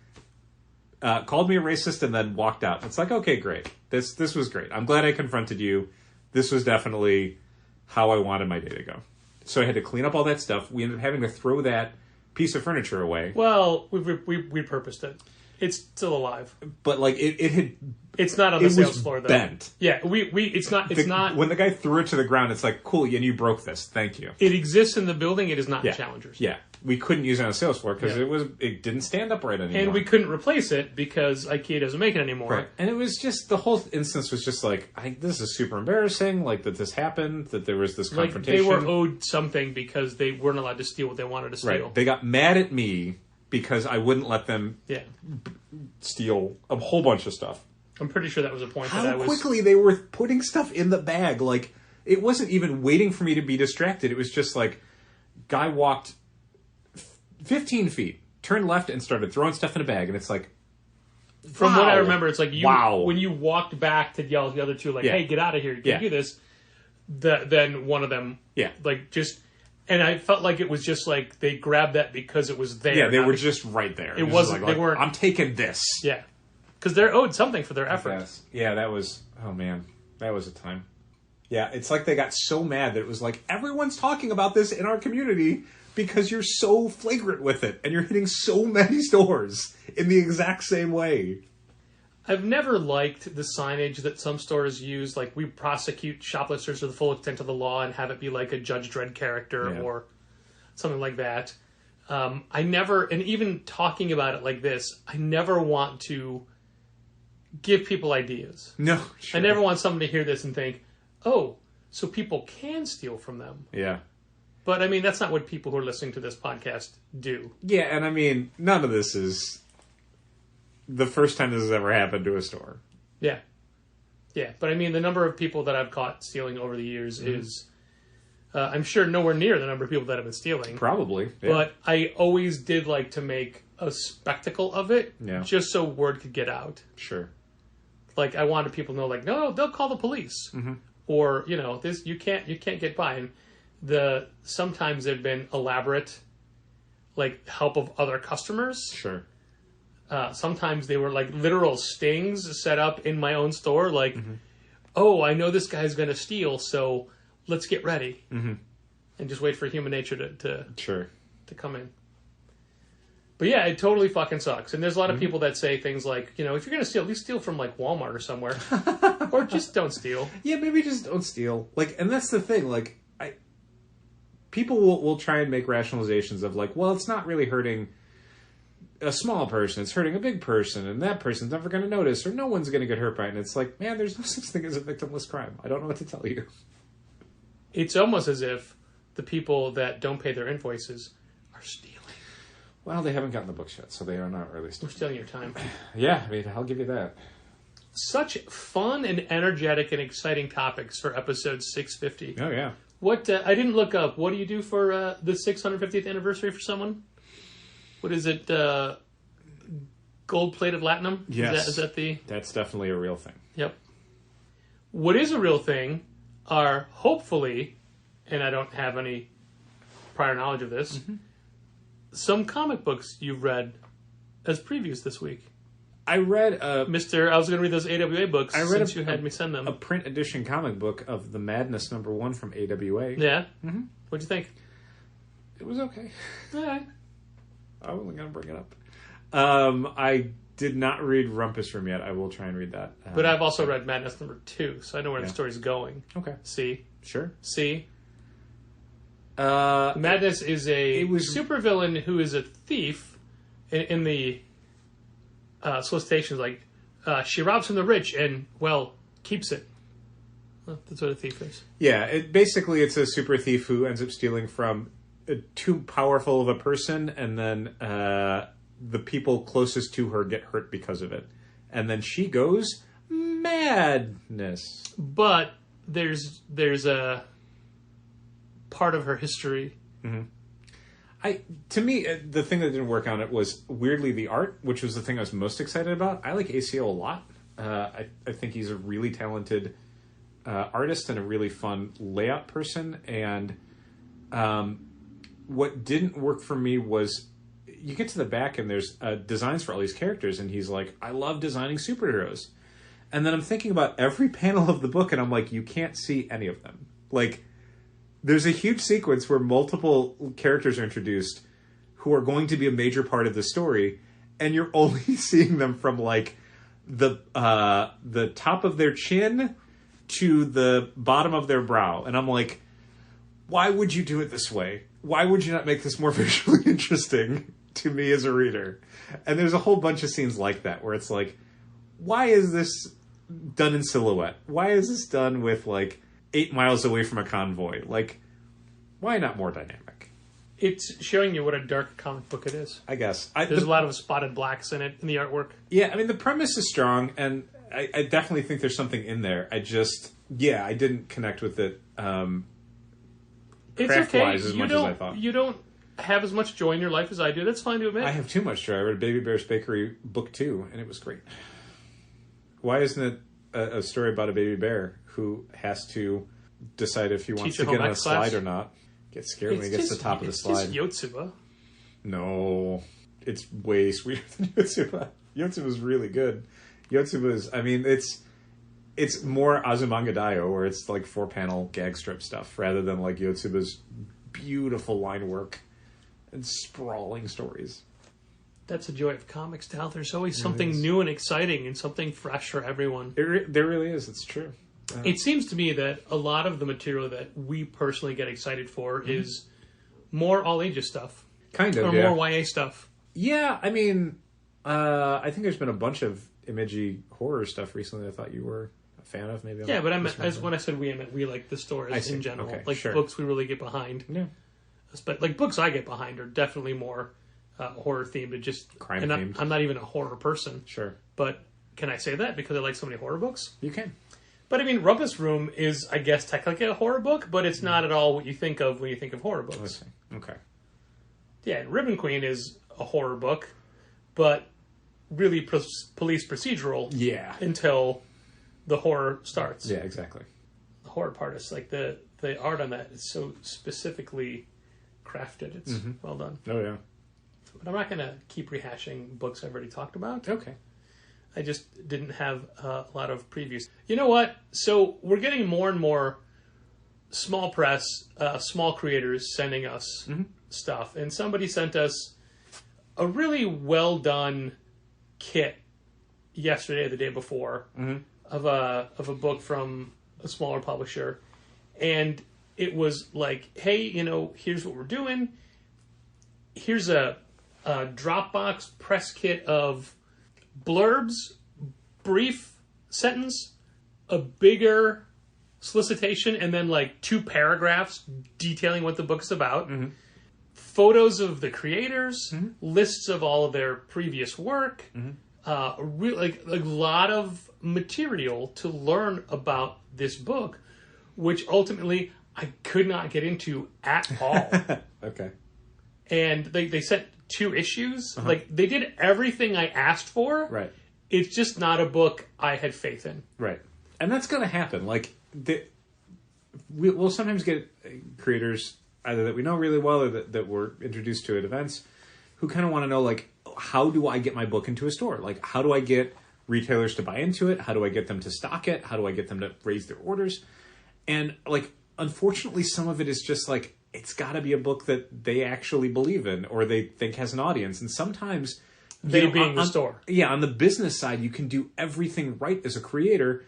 Called me a racist and then walked out. It's like, okay, great. This was great. I'm glad I confronted you. This was definitely how I wanted my day to go. So I had to clean up all that stuff. We ended up having to throw that piece of furniture away. Well, we repurposed it. It's still alive. But, like, it had... It's not on the sales floor, though. Bent. Yeah, it's not... When the guy threw it to the ground, it's like, cool, and you broke this. Thank you. It exists in the building. It is not in Challengers. Yeah. We couldn't use it on the sales floor because it didn't stand up right anymore. And we couldn't replace it because IKEA doesn't make it anymore. Right. And it was just, the whole instance was just like, this is super embarrassing, like, that this happened, that there was this confrontation. Like, they were owed something because they weren't allowed to steal what they wanted to steal. Right. They got mad at me because I wouldn't let them steal a whole bunch of stuff. I'm pretty sure that was a point How that I was... quickly they were putting stuff in the bag, like, it wasn't even waiting for me to be distracted. It was just like, guy walked 15 feet, turned left, and started throwing stuff in a bag. And it's like, From what I wow. remember, it's like when you walked back to yell at the other two, like, hey, get out of here, you can't do this. Then one of them, like, just... And I felt like it was just like they grabbed that because it was there. Yeah, they were just right there. It wasn't... Like, they weren't... I'm taking this. Yeah. Because they're owed something for their effort. Yes. Yeah, that was... Oh, man. That was a time. Yeah, it's like they got so mad that it was like, everyone's talking about this in our community because you're so flagrant with it. And you're hitting so many stores in the exact same way. I've never liked the signage that some stores use, like we prosecute shoplifters to the full extent of the law and have it be like a Judge Dredd character or something like that. I never, and even talking about it like this, I never want to give people ideas. No, sure. I never want someone to hear this and think, oh, so people can steal from them. Yeah. But I mean, that's not what people who are listening to this podcast do. Yeah, and I mean, none of this is the first time this has ever happened to a store. Yeah. Yeah, but I mean, the number of people that I've caught stealing over the years is, I'm sure, nowhere near the number of people that have been stealing. Probably. Yeah. But I always did like to make a spectacle of it, just so word could get out. Sure. Like, I wanted people to know, like, no, they'll call the police. Mm-hmm. Or, you know, this you can't get by. And sometimes there've been elaborate, like, help of other customers. Sure. Sometimes they were like literal stings set up in my own store. Like, oh, I know this guy's going to steal, so let's get ready. Mm-hmm. And just wait for human nature to come in. But yeah, it totally fucking sucks. And there's a lot of people that say things like, you know, if you're going to steal, at least steal from like Walmart or somewhere. Or just don't steal. Yeah, maybe just don't steal. Like, and that's the thing. Like, people will try and make rationalizations of like, well, it's not really hurting a small person, it's hurting a big person, and that person's never going to notice, or no one's going to get hurt by it. And it's like, man, there's no such thing as a victimless crime. I don't know what to tell you. It's almost as if the people that don't pay their invoices are stealing. Well, they haven't gotten the books yet, so they are not really stealing. We're stealing your time. Yeah, I mean, I'll give you that. Such fun and energetic and exciting topics for episode 650. Oh, yeah. What I didn't look up. What do you do for the 650th anniversary for someone? What is it? Gold-plated latinum? Yes. Is that the... That's definitely a real thing. Yep. What is a real thing are hopefully, and I don't have any prior knowledge of this, some comic books you've read as previews this week. I read I was going to read those AWA books since you had me send them. A print edition comic book of The Madness #1 from AWA. Yeah? Mm-hmm. What'd you think? It was okay. All right. I wasn't going to bring it up. I did not read Rumpus Room yet. I will try and read that. But I've also read Madness #2, so I know where the story's going. Okay. See? Sure. See? Madness is a supervillain who is a thief in the solicitations. Like, she robs from the rich and, well, keeps it. Well, that's what a thief is. Yeah, basically it's a super thief who ends up stealing from too powerful of a person, and then the people closest to her get hurt because of it. And then she goes madness. But there's a part of her history. Mm-hmm. To me, the thing that didn't work on it was weirdly the art, which was the thing I was most excited about. I like ACO a lot. I think he's a really talented artist and a really fun layout person. And what didn't work for me was you get to the back and there's designs for all these characters, and he's like, I love designing superheroes. And then I'm thinking about every panel of the book, and I'm like, you can't see any of them. Like, there's a huge sequence where multiple characters are introduced who are going to be a major part of the story, and you're only seeing them from, like, the top of their chin to the bottom of their brow. And I'm like, why would you do it this way? Why would you not make this more visually interesting to me as a reader? And there's a whole bunch of scenes like that where it's like, why is this done in silhouette? Why is this done with, like, 8 miles away from a convoy? Like, why not more dynamic? It's showing you what a dark comic book it is. I guess. There's a lot of spotted blacks in it, in the artwork. Yeah, I mean, the premise is strong, and I definitely think there's something in there. I didn't connect with it It's craft-wise okay. as much as I thought. You don't have as much joy in your life as I do. That's fine to admit. I have too much joy. I read Baby Bear's Bakery book 2, and it was great. Why isn't it a story about a baby bear who has to decide if he wants to get on a slide or not? Get scared when he gets to the top of the slide. It's just Yotsuba. No, it's way sweeter than Yotsuba. Yotsuba's really good. Yotsuba's, I mean, it's more Azumanga Daioh, where it's like 4-panel gag strip stuff, rather than like Yotsuba's beautiful line work and sprawling stories. That's the joy of comics, Dal. There's always something new and exciting and something fresh for everyone. There really is. It's true. It seems to me that a lot of the material that we personally get excited for is more all ages stuff. Kind of, or more YA stuff. Yeah, I mean, I think there's been a bunch of imagey horror stuff recently that I thought you were a fan of. Maybe. Yeah, but I meant, when I said we, I meant we like the stories in general. Okay, like sure. books we really get behind. Yeah. But like books I get behind are definitely more horror themed. It just crime and themed. I'm not even a horror person. Sure. But can I say that because I like so many horror books? You can. But I mean, Rumpus Room is, I guess, technically a horror book, but it's not at all what you think of when you think of horror books. Okay. Yeah, and Ribbon Queen is a horror book, but really police procedural. Yeah. Until the horror starts. Yeah, exactly. The horror part is like the art on that is so specifically crafted. It's well done. Oh yeah. But I'm not going to keep rehashing books I've already talked about. Okay. I just didn't have a lot of previews. You know what? So we're getting more and more small press, small creators sending us stuff. And somebody sent us a really well done kit yesterday or the day before of a book from a smaller publisher. And it was like, hey, here's what we're doing. Here's a Dropbox press kit of blurbs, brief sentence, a bigger solicitation, and then like 2 paragraphs detailing what the book is about. Photos of the creators, lists of all of their previous work, a lot of material to learn about this book, which ultimately I could not get into at all. Okay. And they sent 2 issues. Like, they did everything I asked for. Right. It's just not a book I had faith in. Right. And that's going to happen. Like, we'll sometimes get creators either that we know really well or that we're introduced to at events who kind of want to know, like, how do I get my book into a store? Like, how do I get retailers to buy into it? How do I get them to stock it? How do I get them to raise their orders? And, like, unfortunately, some of it is just, like, it's got to be a book that they actually believe in or they think has an audience. And sometimes... They being the store. Yeah, on the business side, you can do everything right as a creator,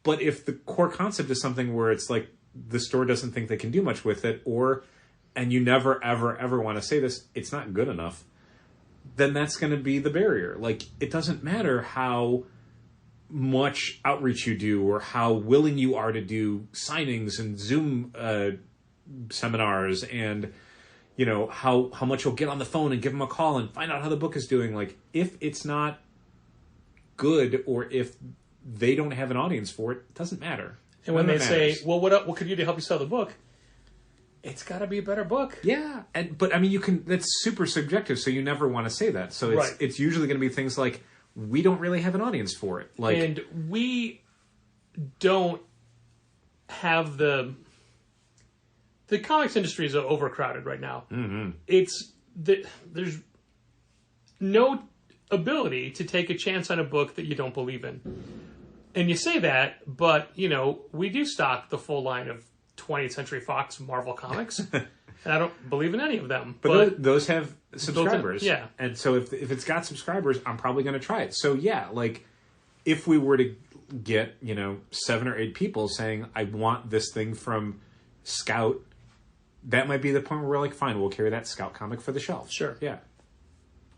but if the core concept is something where it's like the store doesn't think they can do much with it, and you never, ever, ever want to say this, it's not good enough, then that's going to be the barrier. Like, it doesn't matter how much outreach you do or how willing you are to do signings and Zoom seminars and... how much you'll get on the phone and give them a call and find out how the book is doing. Like, if it's not good or if they don't have an audience for it, it doesn't matter. And when they say, well, what could you do to help you sell the book? It's got to be a better book. Yeah. But, I mean, that's super subjective, so you never want to say that. So it's usually going to be things like, we don't really have an audience for it. Like, and we don't have the comics industry is overcrowded right now. There's no ability to take a chance on a book that you don't believe in. And you say that, but, we do stock the full line of 20th Century Fox Marvel comics. And I don't believe in any of them. But those have subscribers. Yeah. And so if it's got subscribers, I'm probably going to try it. So, yeah, like, if we were to get, 7 or 8 people saying, I want this thing from Scout, that might be the point where we're like, fine, we'll carry that Scout comic for the shelf. Sure. Yeah.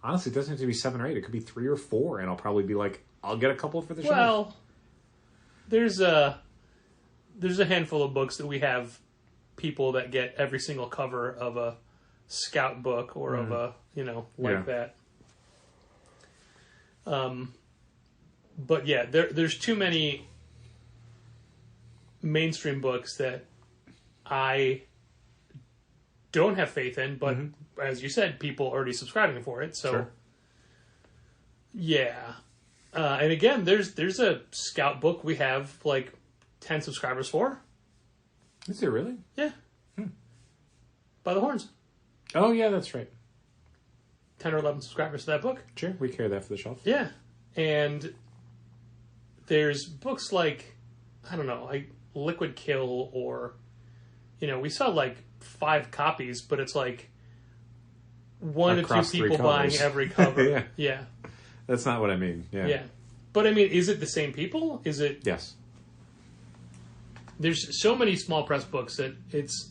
Honestly, it doesn't have to be 7 or 8. It could be 3 or 4, and I'll probably be like, I'll get a couple for the shelf. Well, there's a handful of books that we have people that get every single cover of a Scout book or of a, that. But yeah, there's too many mainstream books that I don't have faith in, but as you said, people are already subscribing for it. So, Sure. Yeah. And again, there's a Scout book we have like 10 subscribers for. Is it really? Yeah. By the Horns. Oh, yeah, that's right. 10 or 11 subscribers to that book. Sure, we carry that for the shelf. Yeah. And there's books like, I don't know, like Liquid Kill or, we saw like 5 copies, but it's like 1 Across to 2 3 people buying covers. every cover. Yeah. Yeah. That's not what I mean. Yeah. Yeah. But I mean, is it the same people? Is it... Yes. There's so many small press books that it's...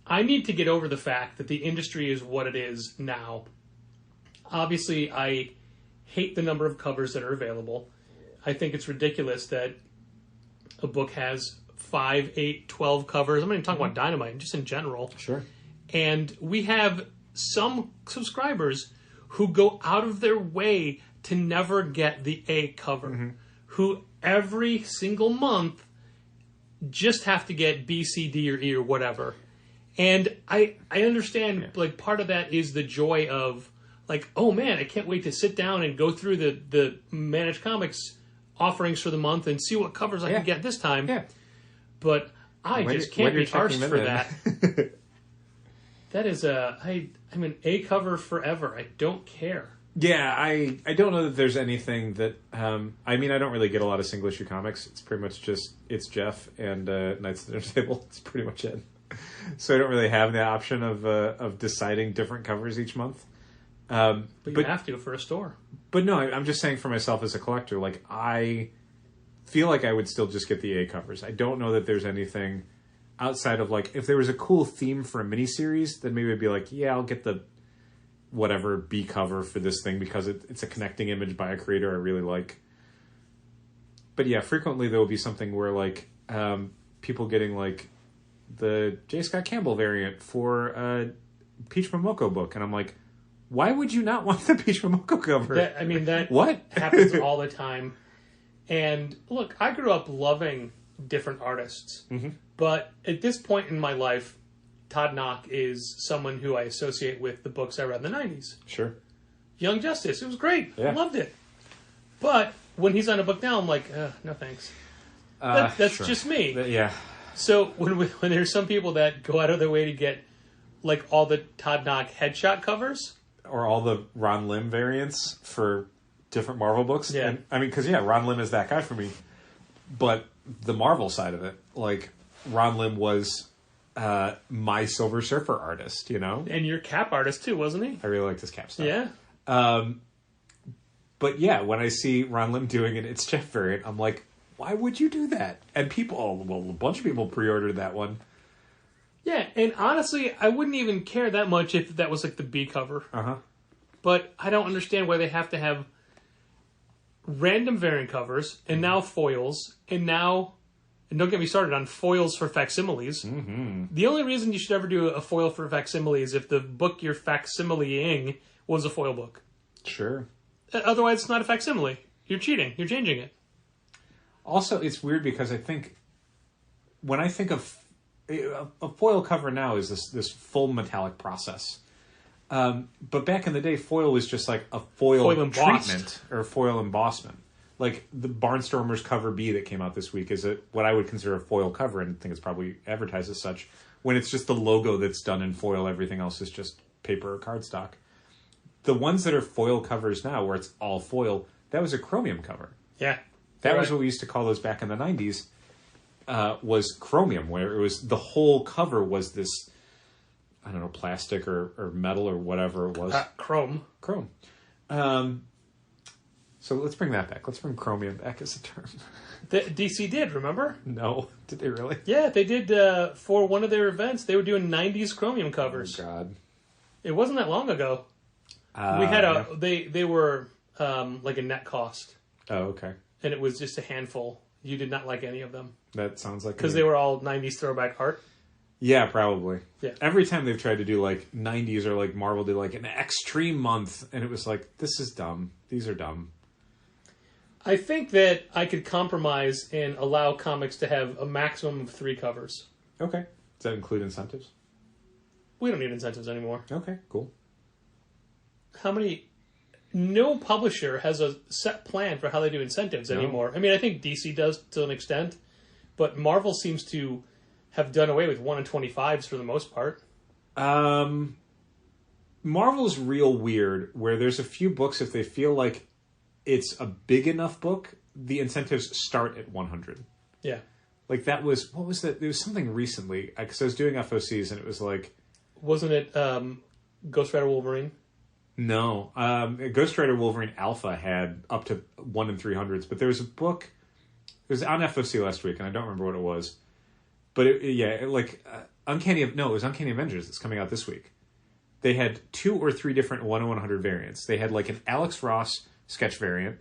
I need to get over the fact that the industry is what it is now. Obviously, I hate the number of covers that are available. I think it's ridiculous that a book has 5, 8, 12 covers. I'm not even talking about Dynamite, just in general. Sure. And we have some subscribers who go out of their way to never get the A cover, who every single month just have to get B, C, D, or E, or whatever. And I understand, like, part of that is the joy of, like, oh man, I can't wait to sit down and go through the Managed Comics offerings for the month and see what covers I can get this time. Yeah. But I just can't be arsed for that. that. That is I'm an A cover forever. I don't care. Yeah, I don't know that there's anything that... I mean, I don't really get a lot of single issue comics. It's pretty much just... It's Jeff and Knights of the Dinner Table. It's pretty much it. So I don't really have the option of deciding different covers each month. But you have to for a store. But no, I'm just saying for myself as a collector, like, I feel like I would still just get the A covers. I don't know that there's anything outside of, like, if there was a cool theme for a miniseries, then maybe I'd be like, yeah, I'll get the whatever B cover for this thing because it's a connecting image by a creator I really like. But yeah, frequently there will be something where, like, people getting, like, the J. Scott Campbell variant for a Peach Momoko book, and I'm like, why would you not want the Peach Momoko cover? That what happens all the time. And look, I grew up loving different artists, but at this point in my life, Todd Knock is someone who I associate with the books I read in the 90s. Sure. Young Justice, it was great. Yeah. I loved it. But when he's on a book now, I'm like, no thanks. That's sure. just me. Yeah. So when there's some people that go out of their way to get like all the Todd Knock headshot covers, Or all the Ron Lim variants for different Marvel books. Yeah. And, I mean, because, yeah, Ron Lim is that guy for me. But the Marvel side of it, like, Ron Lim was my Silver Surfer artist, you know? and your Cap artist too, wasn't he? I really liked his Cap stuff. Yeah. But, yeah, when I see Ron Lim doing an It's Jeff variant, I'm like, why would you do that? And people, a bunch of people pre-ordered that one. Yeah, and honestly, I wouldn't even care that much if that was like the B cover. Uh-huh. But I don't understand why they have to have random variant covers, and now foils, and don't get me started on foils for facsimiles. Mm-hmm. The only reason you should ever do a foil for facsimile is if the book you're facsimileing was a foil book. Sure. Otherwise, it's not a facsimile. You're cheating. You're changing it. Also, it's weird because I think when I think of a foil cover now is this full metallic process. But back in the day, foil was just like a foil treatment or foil embossment. Like the Barnstormers cover B that came out this week is what I would consider a foil cover, and I think it's probably advertised as such. When it's just the logo that's done in foil, everything else is just paper or cardstock. The ones that are foil covers now, where it's all foil, that was a chromium cover. Yeah. That was what we used to call those back in the 90s, was chromium, where it was the whole cover was this, I don't know, plastic or metal or whatever it was. Chrome. So let's bring that back. Let's bring chromium back as a term. DC did, remember? No. Did they really? Yeah, they did for one of their events. They were doing 90s chromium covers. Oh, God. It wasn't that long ago. We had they were like a net cost. Oh, okay. And it was just a handful. You did not like any of them. That sounds like... Because they were all 90s throwback art? Yeah, probably. Yeah. Every time they've tried to do, like, 90s or, like, Marvel did, like, an extreme month, and it was like, this is dumb. These are dumb. I think that I could compromise and allow comics to have a maximum of 3 covers. Okay. Does that include incentives? We don't need incentives anymore. Okay, cool. How many... No publisher has a set plan for how they do incentives anymore. I mean, I think DC does to an extent, but Marvel seems to have done away with 1 in 25s for the most part. Marvel's real weird, where there's a few books, if they feel like it's a big enough book, the incentives start at 100. Yeah. Like that was, what was that? There was something recently, because I was doing FOCs and it was like... Wasn't it Ghost Rider Wolverine? No. Ghost Rider Wolverine Alpha had up to 1 in 300s, but there was a book, it was on FOC last week, and I don't remember what it was. But it was Uncanny Avengers that's coming out this week. They had 2 or 3 different 1 in 100 variants. They had like an Alex Ross sketch variant.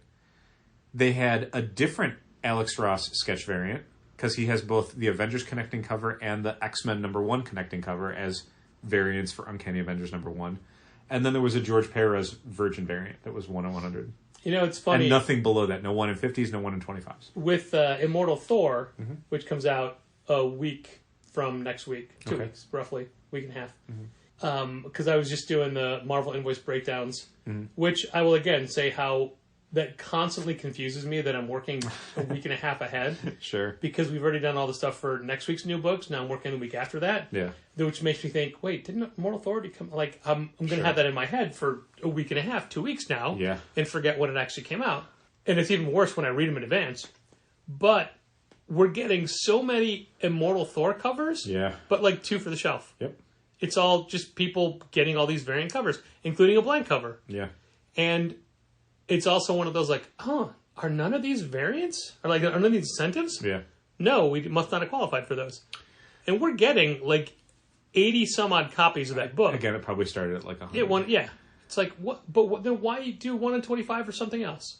They had a different Alex Ross sketch variant, because he has both the Avengers connecting cover and the X-Men #1 connecting cover as variants for Uncanny Avengers #1. And then there was a George Perez Virgin variant that was 1 in 100. You know, it's funny. And nothing below that. No 1 in 50s, no 1 in 25s. With Immortal Thor, which comes out a week from next week, 2 weeks, roughly, week and a half. Because I was just doing the Marvel invoice breakdowns, which I will again say how that constantly confuses me that I'm working a week and a half ahead. Sure. Because we've already done all the stuff for next week's new books. Now I'm working the week after that. Yeah. Which makes me think, wait, didn't Immortal Thor already come? Like, I'm going to have that in my head for a week and a half, 2 weeks now. Yeah. And forget when it actually came out. And it's even worse when I read them in advance. But we're getting so many Immortal Thor covers. Yeah. But like 2 for the shelf. Yep. It's all just people getting all these variant covers, including a blank cover. Yeah. And it's also one of those like, are none of these variants? Are none of these incentives? Yeah. No, we must not have qualified for those. And we're getting like 80 some odd copies of that book. Again, it probably started at like 100. Yeah. It's like, what? But then why do 1 in 25 or something else?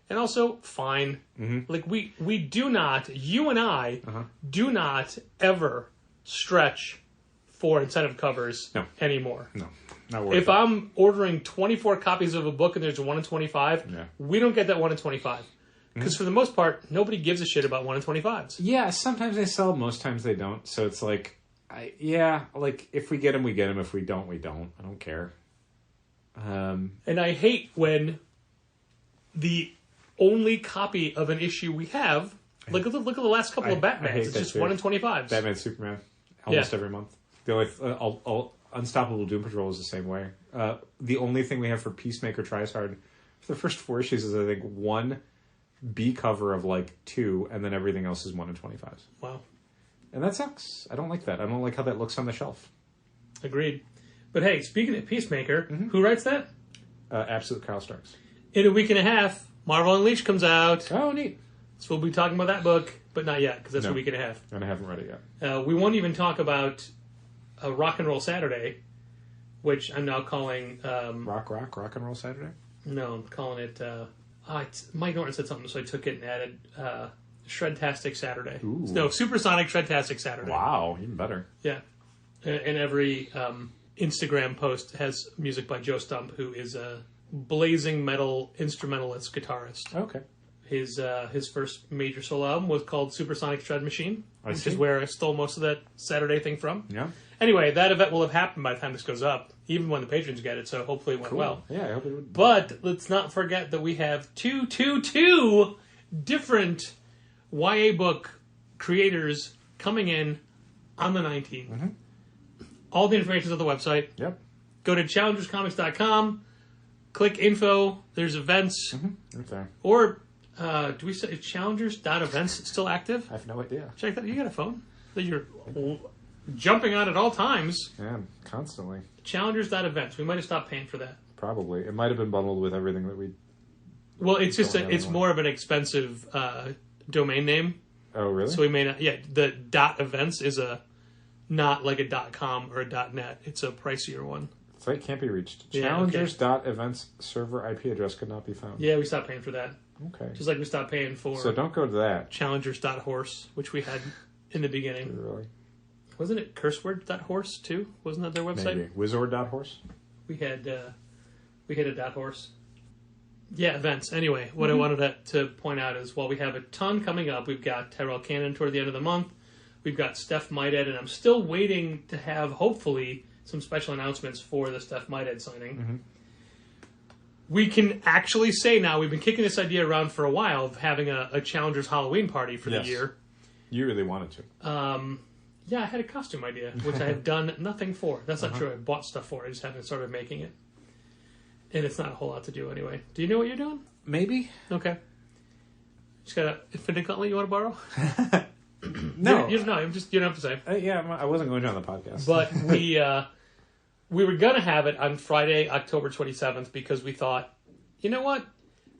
And also, fine. Like we do not, you and I do not ever stretch for incentive covers anymore. No. Not worth If I'm ordering 24 copies of a book and there's a 1 in 25, we don't get that 1 in 25. Because for the most part, nobody gives a shit about 1 in 25s. Yeah, sometimes they sell, most times they don't. So it's like, like if we get them, we get them. If we don't, we don't. I don't care. And I hate when the only copy of an issue we have, look at the last couple of Batmans. It's just 1 in 25s. Batman, Superman, almost every month. The only Unstoppable Doom Patrol is the same way. The only thing we have for Peacemaker Tries Hard for the first 4 issues is I think 1 B cover of like 2, and then everything else is 1 in 25s. Wow. And that sucks. I don't like that. I don't like how that looks on the shelf. Agreed. But hey, speaking of Peacemaker, who writes that? Absolute Kyle Starks. In a week and a half, Marvel Unleashed comes out. Oh, neat. So we'll be talking about that book, but not yet, because that's No. a week and a half. And I haven't read it yet. We won't even talk about Rock and Roll Saturday, which I'm now calling... Rock and Roll Saturday? No, I'm calling it... Mike Norton said something, so I took it and added Shredtastic Saturday. Ooh. No, Supersonic Shredtastic Saturday. Wow, even better. Yeah. And every Instagram post has music by Joe Stump, who is a blazing metal instrumentalist guitarist. Okay. His first major solo album was called Supersonic Shred Machine, which see. is where I stole most of that Saturday thing from. Yeah. Anyway, that event will have happened by the time this goes up, even when the patrons get it, so hopefully it went well. Yeah, I hope it would. But let's not forget that we have two different YA book creators coming in on the 19th. Mm-hmm. All the information is on the website. Yep. Go to challengerscomics.com, click info, there's events, Okay. or do we say challengers.events still active? I have no idea. Check that. You got a phone that you're jumping on at all times. Yeah, constantly. Challengers.events. We might have stopped paying for that. Probably. It might have been bundled with everything that we... Well, it's just Don't it's really more of an expensive domain name. Oh, really? So we may not. Yeah, the .events is not like a .com or a .net. It's a pricier one. Site can't be reached. Yeah, okay. Challengers.events server IP address could not be found. Yeah, we stopped paying for that. Okay. Just like we stopped paying for So don't go to that. challengers.horse, which we had in the beginning. Really? Wasn't it curseword.horse too? Wasn't that their website? Maybe. Wizard.horse? We had a .horse. Yeah, events. Anyway, what I wanted to point out is while we have a ton coming up, we've got Tyrell Cannon toward the end of the month. We've got Steph Mighthead, and I'm still waiting to have, hopefully, some special announcements for the Steph Mighthead signing. We can actually say now, we've been kicking this idea around for a while of having a Challengers Halloween party for the year. You really wanted to. Yeah, I had a costume idea, which I have done nothing for. That's not true. I bought stuff for it. I just haven't started making it. And it's not a whole lot to do anyway. Do you know what you're doing? Maybe. Okay. Just got an infinite gauntlet you want to borrow? No. You don't have to say. Yeah, I wasn't going to on the podcast. But we were going to have it on Friday, October 27th, because we thought, you know what?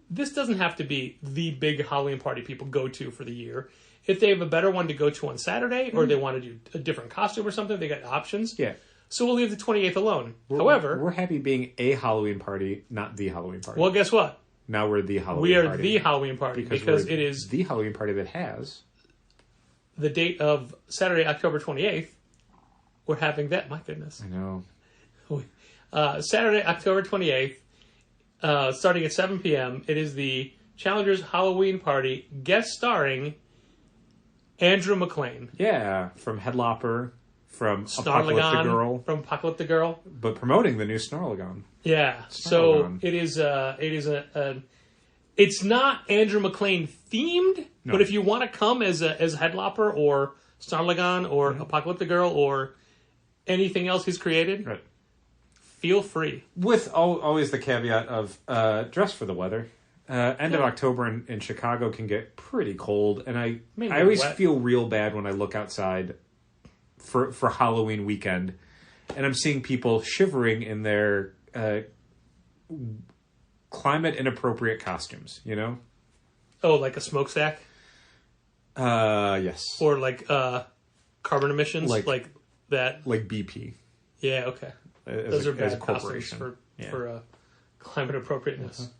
This doesn't have to be the big Halloween party people go to for the year. If they have a better one to go to on Saturday, or they want to do a different costume or something, they got options. Yeah. So we'll leave the 28th alone. However, we're happy being a Halloween party, not the Halloween party. well, guess what? Now we're the Halloween We are party. the Halloween party because it is the Halloween party that has the date of Saturday, October 28th. We're having that. My goodness. I know. Saturday, October 28th, starting at 7 p.m. It is the Challengers Halloween Party, guest starring Andrew McLean. Yeah, from Headlopper, from Apocalyptic Girl. From Apocalyptic Girl. But promoting the new Snarlagon. Yeah, so it is it's not Andrew McLean themed, but if you want to come as Headlopper or Snarlagon or Apocalyptic Girl or anything else he's created, right, feel free. With always the caveat of dress for the weather. End of October in Chicago can get pretty cold, and I always feel real bad when I look outside for Halloween weekend, and I'm seeing people shivering in their climate inappropriate costumes. You know? Oh, like a smokestack? Yes. Or like carbon emissions, like that. Like BP. Yeah. Okay. Those are bad costumes for climate appropriateness.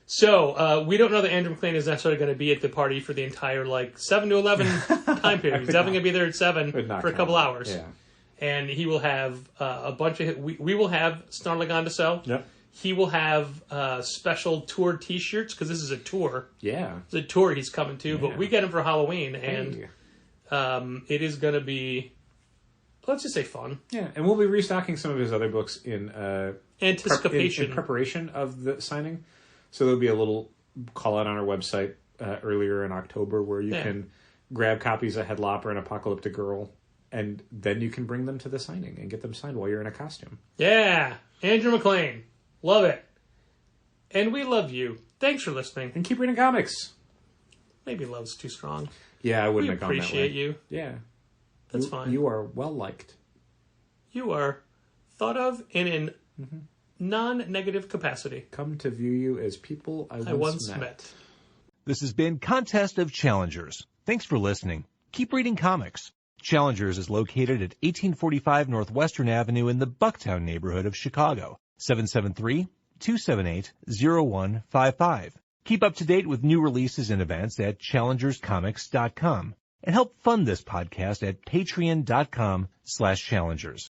So, we don't know that Andrew McLean is necessarily going to be at the party for the entire, 7 to 11 time period. He's definitely going to be there at 7 for a couple hours. Yeah. And he will have a bunch of... We will have Snarlagon to sell. Yep. He will have special tour T-shirts, because this is a tour. Yeah. It's a tour he's coming to, but we get him for Halloween, and it is going to be, let's just say, fun. Yeah, and we'll be restocking some of his other books in... Anticipation. In preparation of the signing. So there'll be a little call out on our website earlier in October where you can grab copies of Headlopper and Apocalyptic Girl, and then you can bring them to the signing and get them signed while you're in a costume. Yeah, Andrew McLean. Love it. And we love you. Thanks for listening. And keep reading comics. Maybe love's too strong. Yeah, I wouldn't have gone that way. We appreciate you. Yeah. That's fine. You are well liked. You are thought of in non-negative capacity. Come to view you as people I once met. This has been Contest of Challengers. Thanks for listening. Keep reading comics. Challengers is located at 1845 Northwestern Avenue in the Bucktown neighborhood of Chicago. 773-278-0155. Keep up to date with new releases and events at challengerscomics.com. And help fund this podcast at patreon.com/challengers.